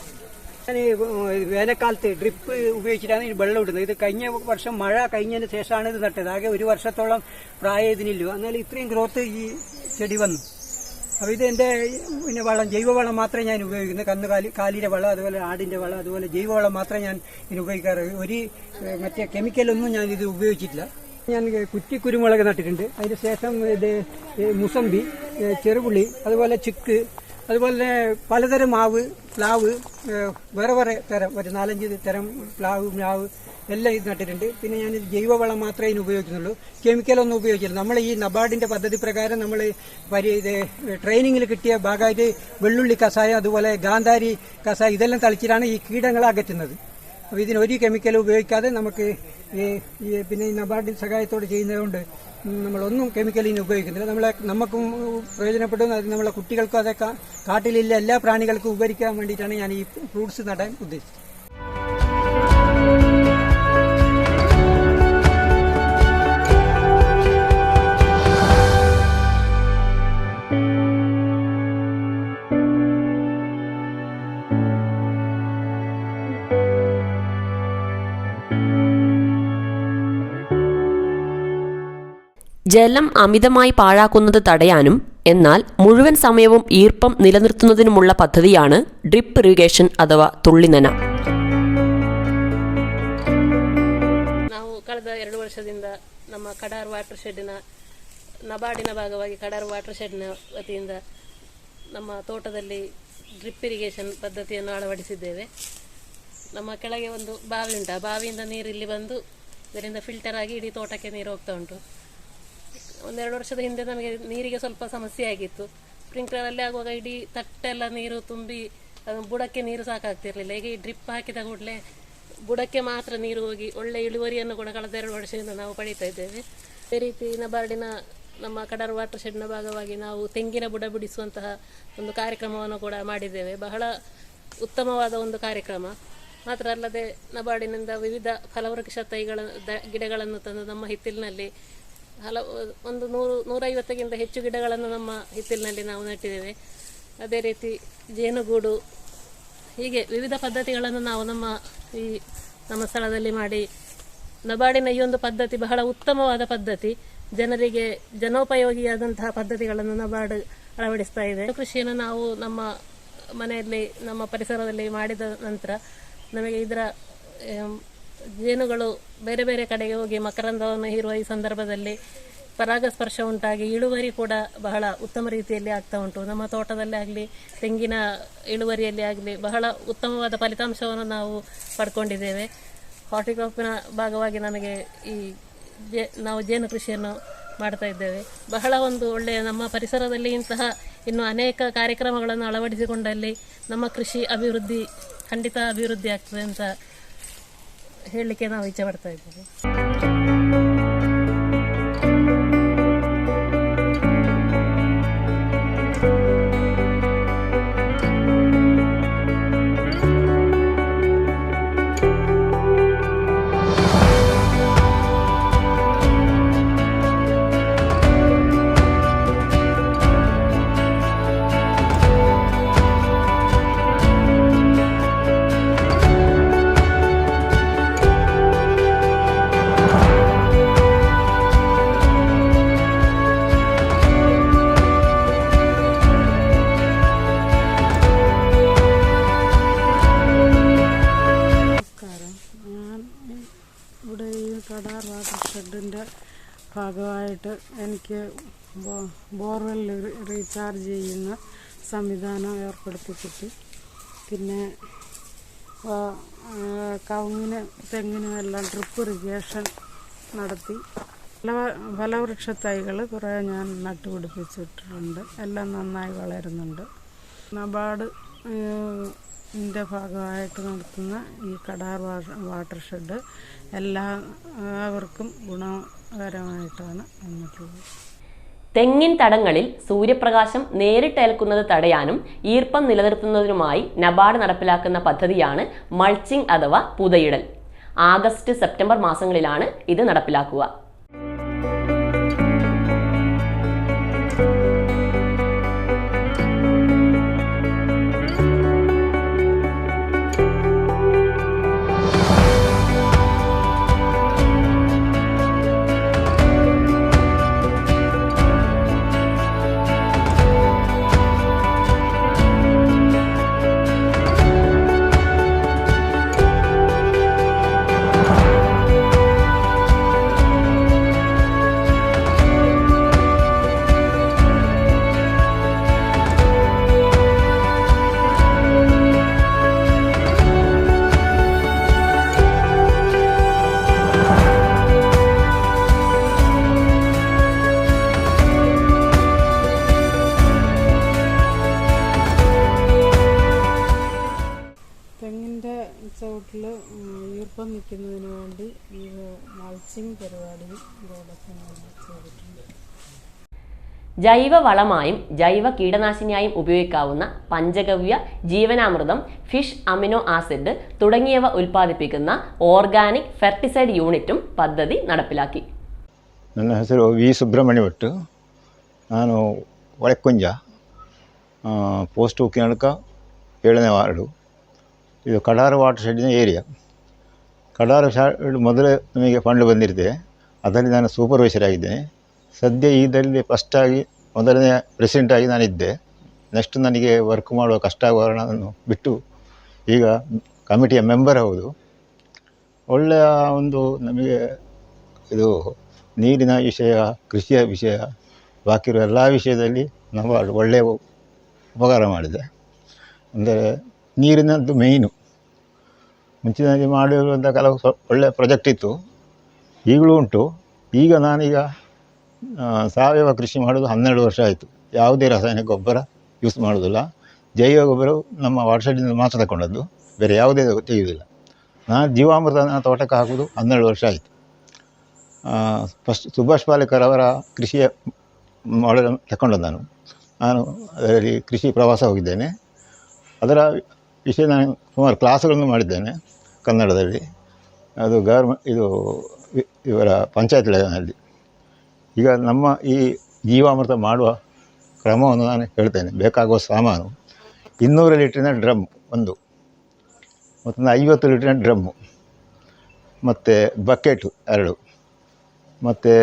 ഞാൻ വേനൽക്കാലത്ത് ഡ്രിപ്പ് ഉപയോഗിച്ചിട്ടാണ് ഇത് വെള്ളം ഇടുന്നത്. ഇത് കഴിഞ്ഞ വർഷം മഴ കഴിഞ്ഞതിന് ശേഷമാണ് ഇത് നട്ടത്. ആകെ 1 വർഷത്തോളം പ്രായം ഇതിനില്ല. എന്നാൽ ഇത്രയും ഗ്രോത്ത് ഈ ചെടി വന്നു. അപ്പോൾ ഇത് എൻ്റെ പിന്നെ വളം, ജൈവവളം മാത്രമേ ഞാൻ ഉപയോഗിക്കുന്നത്. കാലിയുടെ വളം, അതുപോലെ ആടിൻ്റെ വളം, അതുപോലെ ജൈവവളം മാത്രമേ ഞാൻ ഇതിന് ഉപയോഗിക്കാറ്. ഒരു മറ്റേ കെമിക്കലൊന്നും ഞാൻ ഇത് ഉപയോഗിച്ചിട്ടില്ല. ഞാൻ കുറ്റിക്കുരുമുളക് നട്ടിട്ടുണ്ട്. അതിന് ശേഷം ഇത് മുസമ്പി, ചെറുപുള്ളി, അതുപോലെ ചിക്ക്, അതുപോലെ പലതരം മാവ്, പ്ലാവ്, വേറെ വേറെ തരം, ഒരു 4-5 തരം പ്ലാവ്, മാവ് എല്ലാം ഇത് നട്ടിട്ടുണ്ട്. പിന്നെ ഞാൻ ജൈവവളം മാത്രമേ ഇതിന് ഉപയോഗിക്കുന്നുള്ളൂ, കെമിക്കലൊന്നും ഉപയോഗിച്ചില്ല. നമ്മൾ ഈ നബാർഡിന്റെ പദ്ധതി പ്രകാരം നമ്മൾ ട്രെയിനിങ്ങിൽ കിട്ടിയ ഭാഗമായിട്ട് വെള്ളുള്ളി കഷായം, അതുപോലെ ഗാന്ധാരി കഷായം ഇതെല്ലാം തളിച്ചിട്ടാണ് ഈ കീടങ്ങളെ അകറ്റുന്നത്. അപ്പോൾ ഇതിന് ഒരു കെമിക്കലും ഉപയോഗിക്കാതെ നമുക്ക് പിന്നെ ഈ നബാർഡിന്റെ സഹായത്തോടെ ചെയ്യുന്നതുകൊണ്ട് നമ്മളൊന്നും കെമിക്കലിന് ഉപയോഗിക്കുന്നില്ല. നമുക്കും പ്രയോജനപ്പെടും, അത് നമ്മളെ കുട്ടികൾക്കും അതൊക്കെ കാട്ടിലുള്ള എല്ലാ പ്രാണികൾക്കും ഉപകരിക്കാൻ വേണ്ടിയിട്ടാണ് ഞാൻ ഈ ഫ്രൂട്ട്സ് നടാൻ ഉദ്ദേശിച്ചത്. ജലം അമിതമായി പാഴാക്കുന്നത് തടയാനും എന്നാൽ മുഴുവൻ സമയവും ഈർപ്പം നിലനിർത്തുന്നതിനുമുള്ള പദ്ധതിയാണ് ഡ്രിപ്പ് ഇറിഗേഷൻ അഥವಾ തുള്ളിനന. ನಾವು ಕಳೆದ 2 ವರ್ಷದಿಂದ ನಮ್ಮ ಕಡಾರ್ ವಾಟರ್ ಶೆಡ್ನ ನಬಾರ್ಡಿನ ಭಾಗವಾಗಿ ಕಡಾರ್ ವಾಟರ್ ಶೆಡ್ನ ವತಿಯಿಂದ ನಮ್ಮ ತೋಟದಲ್ಲಿ ಡ್ರಿಪ್ ಇರಿಗೇಷನ್ ಪದ್ಧತಿಯನ್ನು ಅಳವಡಿಸಿದ್ದೇವೆ. ನಮ್ಮ ಕೆಳಗೆ ಒಂದು ಬಾವಿ ಉಂಟು. ಆ ಬಾವಿಯಿಂದ ನೀರು ಇಲ್ಲಿ ಬಂದು ಇದರಿಂದ ಫಿಲ್ಟರ್ ಆಗಿ ಇಡೀ ತೋಟಕ್ಕೆ ನೀರು ಹೋಗ್ತಾ ಉಂಟು. 1-2 ವರ್ಷದ ಹಿಂದೆ ನಮಗೆ ನೀರಿಗೆ ಸ್ವಲ್ಪ ಸಮಸ್ಯೆ ಆಗಿತ್ತು. ಸ್ಪ್ರಿಂಕ್ಲರಲ್ಲಿ ಆಗುವಾಗ ಇಡೀ ತಟ್ಟೆಲ್ಲ ನೀರು ತುಂಬಿ ಬುಡಕ್ಕೆ ನೀರು ಸಾಕಾಗ್ತಿರ್ಲಿಲ್ಲ. ಈಗ ಈ ಡ್ರಿಪ್ ಹಾಕಿದ ಕೂಡಲೇ ಬುಡಕ್ಕೆ ಮಾತ್ರ ನೀರು ಹೋಗಿ ಒಳ್ಳೆ ಇಳುವರಿಯನ್ನು ಕೂಡ ಕಳೆದ 2 ವರ್ಷದಿಂದ ನಾವು ಪಡೀತಾ ಇದ್ದೇವೆ. ಅದೇ ರೀತಿ ನಬಾರ್ಡಿನ ನಮ್ಮ ಕಡಾರ್ ವಾಟರ್ ಶೆಡ್ನ ಭಾಗವಾಗಿ ನಾವು ತೆಂಗಿನ ಬುಡ ಬಿಡಿಸುವಂತಹ ಒಂದು ಕಾರ್ಯಕ್ರಮವನ್ನು ಕೂಡ ಮಾಡಿದ್ದೇವೆ. ಬಹಳ ಉತ್ತಮವಾದ ಒಂದು ಕಾರ್ಯಕ್ರಮ. ಮಾತ್ರ ಅಲ್ಲದೆ ನಬಾರ್ಡಿನಿಂದ ವಿವಿಧ ಫಲವೃಕ್ಷ ಗಿಡಗಳನ್ನು ತಂದು ನಮ್ಮ ಹಿತ್ತಲಿನಲ್ಲಿ ಒಂದು 150ಕ್ಕಿಂತ ಹೆಚ್ಚು ಗಿಡಗಳನ್ನು ನಮ್ಮ ಹಿತ್ತಲಿನಲ್ಲಿ ನಾವು ನೆಟ್ಟಿದ್ದೇವೆ. ಅದೇ ರೀತಿ ಜೇನುಗೂಡು, ಹೀಗೆ ವಿವಿಧ ಪದ್ಧತಿಗಳನ್ನು ನಾವು ನಮ್ಮ ಸ್ಥಳದಲ್ಲಿ ಮಾಡಿ ನಬಾರ್ಡಿನ ಈ ಒಂದು ಪದ್ಧತಿ ಬಹಳ ಉತ್ತಮವಾದ ಪದ್ಧತಿ. ಜನರಿಗೆ ಜನೋಪಯೋಗಿಯಾದಂತಹ ಪದ್ಧತಿಗಳನ್ನು ನಬಾರ್ಡ್ ಅಳವಡಿಸ್ತಾ ಇದೆ. ಕೃಷಿಯನ್ನು ನಾವು ನಮ್ಮ ಮನೆಯಲ್ಲಿ ನಮ್ಮ ಪರಿಸರದಲ್ಲಿ ಮಾಡಿದ ನಂತರ ನಮಗೆ ಇದರ ಜೇನುಗಳು ಬೇರೆ ಬೇರೆ ಕಡೆಗೆ ಹೋಗಿ ಮಕರಂದವನ್ನು ಹೀರುವ ಈ ಸಂದರ್ಭದಲ್ಲಿ ಪರಾಗಸ್ಪರ್ಶ ಉಂಟಾಗಿ ಇಳುವರಿ ಕೂಡ ಬಹಳ ಉತ್ತಮ ರೀತಿಯಲ್ಲಿ ಆಗ್ತಾ ಉಂಟು. ನಮ್ಮ ತೋಟದಲ್ಲಿ ಆಗಲಿ ತೆಂಗಿನ ಇಳುವರಿಯಲ್ಲಿ ಆಗಲಿ ಬಹಳ ಉತ್ತಮವಾದ ಫಲಿತಾಂಶವನ್ನು ನಾವು ಪಡ್ಕೊಂಡಿದ್ದೇವೆ. ಹಾರ್ಟಿಕ್ರಾಪಿನ ಭಾಗವಾಗಿ ನಮಗೆ ನಾವು ಜೇನು ಕೃಷಿಯನ್ನು ಮಾಡ್ತಾ ಇದ್ದೇವೆ. ಬಹಳ ಒಂದು ಒಳ್ಳೆಯ ನಮ್ಮ ಪರಿಸರದಲ್ಲಿ ಇಂತಹ ಇನ್ನು ಅನೇಕ ಕಾರ್ಯಕ್ರಮಗಳನ್ನು ಅಳವಡಿಸಿಕೊಂಡಲ್ಲಿ ನಮ್ಮ ಕೃಷಿ ಖಂಡಿತ ಅಭಿವೃದ್ಧಿ ಆಗ್ತದೆ ಅಂತ ಹೇಳಲಿಕ್ಕೆ ನಾವು ಇಚ್ಛೆ ಪಡ್ತಾ ಇದ್ದೇವೆ. ഭാഗമായിട്ട് എനിക്ക് ബോർവെൽ റീചാർജ് ചെയ്യുന്ന സംവിധാനം ഏർപ്പെടുത്തി കിട്ടി. പിന്നെ കവുങ്ങിനും തെങ്ങിനും എല്ലാം ഡ്രിപ്പ് ഇറിഗേഷൻ നടത്തി. ഫലവൃക്ഷ തൈകൾ കുറേ ഞാൻ നട്ടുപിടിപ്പിച്ചിട്ടുണ്ട്. എല്ലാം നന്നായി വളരുന്നുണ്ട്. നബാർഡ് ൻ്റെ ഭാഗമായിട്ട് നടത്തുന്ന ഈ കടാർ വാട്ടർ ഷെഡ് എല്ലാവർക്കും ഗുണകരമായിട്ടാണ് വന്നിട്ടുള്ളത്. തെങ്ങിൻ തടങ്ങളിൽ സൂര്യപ്രകാശം നേരിട്ടേൽക്കുന്നത് തടയാനും ഈർപ്പം നിലനിർത്തുന്നതിനുമായി നബാർഡ് നടപ്പിലാക്കുന്ന പദ്ധതിയാണ് മൾച്ചിങ് അഥവാ പുതയിടൽ. ആഗസ്റ്റ് സെപ്റ്റംബർ മാസങ്ങളിലാണ് ഇത് നടപ്പിലാക്കുക. തെങ്ങിൻ്റെ ചുവട്ടിൽ ഈർപ്പം നിൽക്കുന്നതിന് വേണ്ടി ഈ മൾച്ചിങ് പരിപാടിയും ഇതോടൊപ്പം ചെയ്തിട്ടുണ്ട്. ജൈവ വളമായും ജൈവ കീടനാശിനിയായും ഉപയോഗിക്കാവുന്ന പഞ്ചഗവ്യ, ജീവനാമൃതം, ഫിഷ് അമിനോ ആസിഡ് തുടങ്ങിയവ ഉൽപ്പാദിപ്പിക്കുന്ന ഓർഗാനിക് ഫെർട്ടിസൈഡ് യൂണിറ്റും പദ്ധതി നടപ്പിലാക്കി. ನನ್ನ ಹೆಸರು ವಿ ಸುಬ್ರಹ್ಮಣ್ಯ ಭಟ್. ನಾನು ಒಳಕುಂಜ, ಪೋಸ್ಟ್ ಉಕ್ಕಿನಡ್ಕ 7ನೇ ವಾರ್ಡು. ಇದು ಕಡಾರು ವಾಟರ್ ಶೆಡ್ಡಿನ ಏರಿಯಾ. ಕಡಾರು ಶೆಡ್ ಮೊದಲು ನಮಗೆ ಫಂಡ್ ಬಂದಿರುತ್ತೆ, ಅದರಲ್ಲಿ ನಾನು ಸೂಪರ್ವೈಸರ್ ಆಗಿದ್ದೇನೆ. ಸದ್ಯ ಇದರಲ್ಲಿ ಫಸ್ಟಾಗಿ ಮೊದಲನೇ ಪ್ರೆಸಿಡೆಂಟಾಗಿ ನಾನಿದ್ದೆ. ನೆಕ್ಸ್ಟ್ ನನಗೆ ವರ್ಕ್ ಮಾಡುವ ಕಷ್ಟ ಆಗುವ ನಾನು ಬಿಟ್ಟು ಈಗ ಕಮಿಟಿಯ ಮೆಂಬರ್. ಹೌದು, ಒಳ್ಳೆಯ ಒಂದು ನಮಗೆ ಇದು ನೀರಿನ ವಿಷಯ, ಕೃಷಿಯ ವಿಷಯ, ಬಾಕಿ ಇರುವ ಎಲ್ಲ ವಿಷಯದಲ್ಲಿ ನಬಾರ್ಡ್ ಒಳ್ಳೆಯ ಉಪಕಾರ ಮಾಡಿದೆ. ಅಂದರೆ ನೀರಿನದ್ದು ಮೇಯ್ನು. ಮುಂಚಿನಲ್ಲಿ ಮಾಡಿರುವಂಥ ಕೆಲವು ಒಳ್ಳೆಯ ಪ್ರಾಜೆಕ್ಟ್ ಇತ್ತು, ಈಗಲೂ ಉಂಟು. ಈಗ ನಾನೀಗ ಸಾವಯವ ಕೃಷಿ ಮಾಡೋದು 12 ವರ್ಷ ಆಯಿತು. ಯಾವುದೇ ರಾಸಾಯನಿಕ ಗೊಬ್ಬರ ಯೂಸ್ ಮಾಡೋದಿಲ್ಲ. ಜೈವ ಗೊಬ್ಬರ ನಮ್ಮ ವಾಟರ್ ಶೆಡ್ಡಿಂದ ಮಾತ್ರ ತಗೊಂಡದ್ದು, ಬೇರೆ ಯಾವುದೇ ತೆಗೆಯುವುದಿಲ್ಲ. ನಾನು ಜೀವಾಮೃತ ತೋಟಕ್ಕೆ ಹಾಕೋದು 12 ವರ್ಷ ಆಯಿತು. ಫಸ್ಟ್ ಸುಭಾಷ್ ಪಾಲೇಕರ್ ಅವರ ಕೃಷಿಯ ಮಾಡಲು ತಗೊಂಡದ್ದು ನಾನು ಅದರಲ್ಲಿ ಕೃಷಿ ಪ್ರವಾಸ ಹೋಗಿದ್ದೇನೆ. ಅದರ ವಿಷಯ ನಾನು ಸುಮಾರು ಕ್ಲಾಸ್ಗಳನ್ನು ಮಾಡಿದ್ದೇನೆ ಕನ್ನಡದಲ್ಲಿ. ಅದು ಇದು ಇವರ ಪಂಚಾಯತ್ ಲೆವೆಲ್ನಲ್ಲಿ. ಈಗ ನಮ್ಮ ಈ ಜೀವಾಮೃತ ಮಾಡುವ ಕ್ರಮವನ್ನು ನಾನು ಹೇಳ್ತೇನೆ. ಬೇಕಾಗುವ ಸಾಮಾನು 200 ಲೀಟ್ರಿನ ಡ್ರಮ್ ಒಂದು, ಮತ್ತೊಂದು 50 ಲೀಟ್ರಿನ ಡ್ರಮ್ಮು, ಮತ್ತು ಬಕೆಟು 2, ಮತ್ತು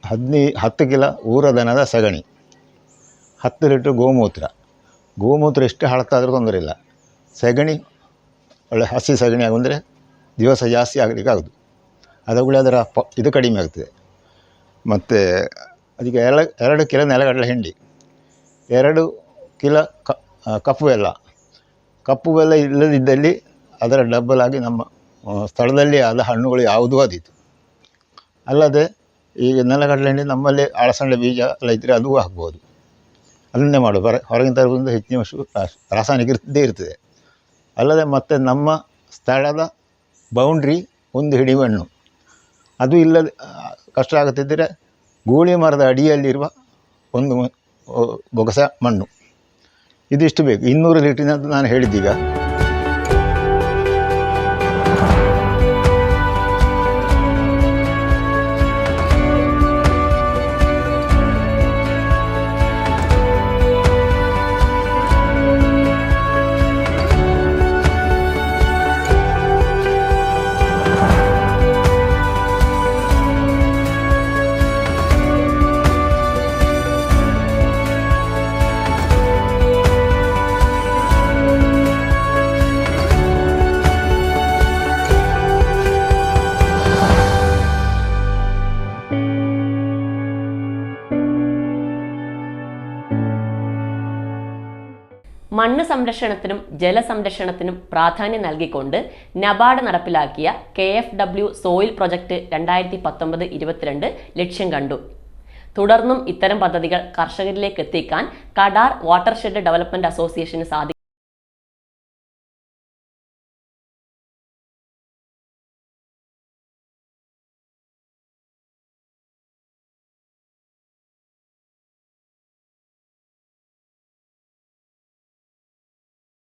10 ಕಿಲೋ ಊರದನದ ಸಗಣಿ, 10 ಲೀಟ್ರ್ ಗೋಮೂತ್ರ ಎಷ್ಟು ಹಳತ್ತಾದರೂ ತೊಂದರೆ ಇಲ್ಲ. ಸಗಣಿ ಒಳ್ಳೆ ಹಸಿ ಸಗಣಿ ಆಗುಂದರೆ ದಿವಸ ಜಾಸ್ತಿ ಆಗಲಿಕ್ಕೆ ಆಗೋದು. ಅದರಲ್ಲಿ ಅದರ ಇದು ಕಡಿಮೆ ಆಗ್ತದೆ. ಮತ್ತು ಅದಕ್ಕೆ 2 ಕಿಲೋ ನೆಲಗಡಲೆ ಹಿಂಡಿ, 2 ಕಿಲೋ ಕಪ್ಪು ಬೆಲ್ಲ ಇಲ್ಲದಿದ್ದಲ್ಲಿ ಅದರ ಡಬ್ಬಲ್ ಆಗಿ ನಮ್ಮ ಸ್ಥಳದಲ್ಲಿ ಆದ ಹಣ್ಣುಗಳು ಯಾವುದೂ ಆದೀತು. ಅಲ್ಲದೆ ಈಗ ನೆಲಗಡಲೆ ಹಿಂಡಿ ನಮ್ಮಲ್ಲಿ ಅಳಸಂಡೆ ಬೀಜ ಎಲ್ಲ ಇದ್ದರೆ ಅದೂ ಹಾಕ್ಬೋದು. ಅದನ್ನೇ ಮಾಡೋದು. ಹೊರಗಿನ ತರದಿಂದ ಹೆಚ್ಚಿನ ರಾಸಾಯನಿಕ ಇರ್ತದೆ. ಅಲ್ಲದೆ ಮತ್ತು ನಮ್ಮ ಸ್ಥಳದ ಬೌಂಡ್ರಿ ಒಂದು ಹಿಡಿ ಮಣ್ಣು, ಅದು ಇಲ್ಲದೆ ಕಷ್ಟ ಆಗುತ್ತಿದ್ದರೆ ಗೂಳಿ ಮರದ ಅಡಿಯಲ್ಲಿರುವ ಒಂದು ಬೊಗಸ ಮಣ್ಣು, ಇದಿಷ್ಟು ಬೇಕು. 200 ಲೀಟ್ರಿನದ್ದು ನಾನು ಹೇಳಿದ್ದೀಗ. മണ്ണ് സംരക്ഷണത്തിനും ജലസംരക്ഷണത്തിനും പ്രാധാന്യം നൽകിക്കൊണ്ട് നബാർഡ് നടപ്പിലാക്കിയ KFW സോയിൽ പ്രൊജക്ട് 2019-22 ലക്ഷ്യം കണ്ടു. തുടർന്നും ഇത്തരം പദ്ധതികൾ കർഷകരിലേക്ക് എത്തിക്കാൻ കടാർ വാട്ടർഷെഡ് ഡെവലപ്മെന്റ് അസോസിയേഷന് സാധിക്കും.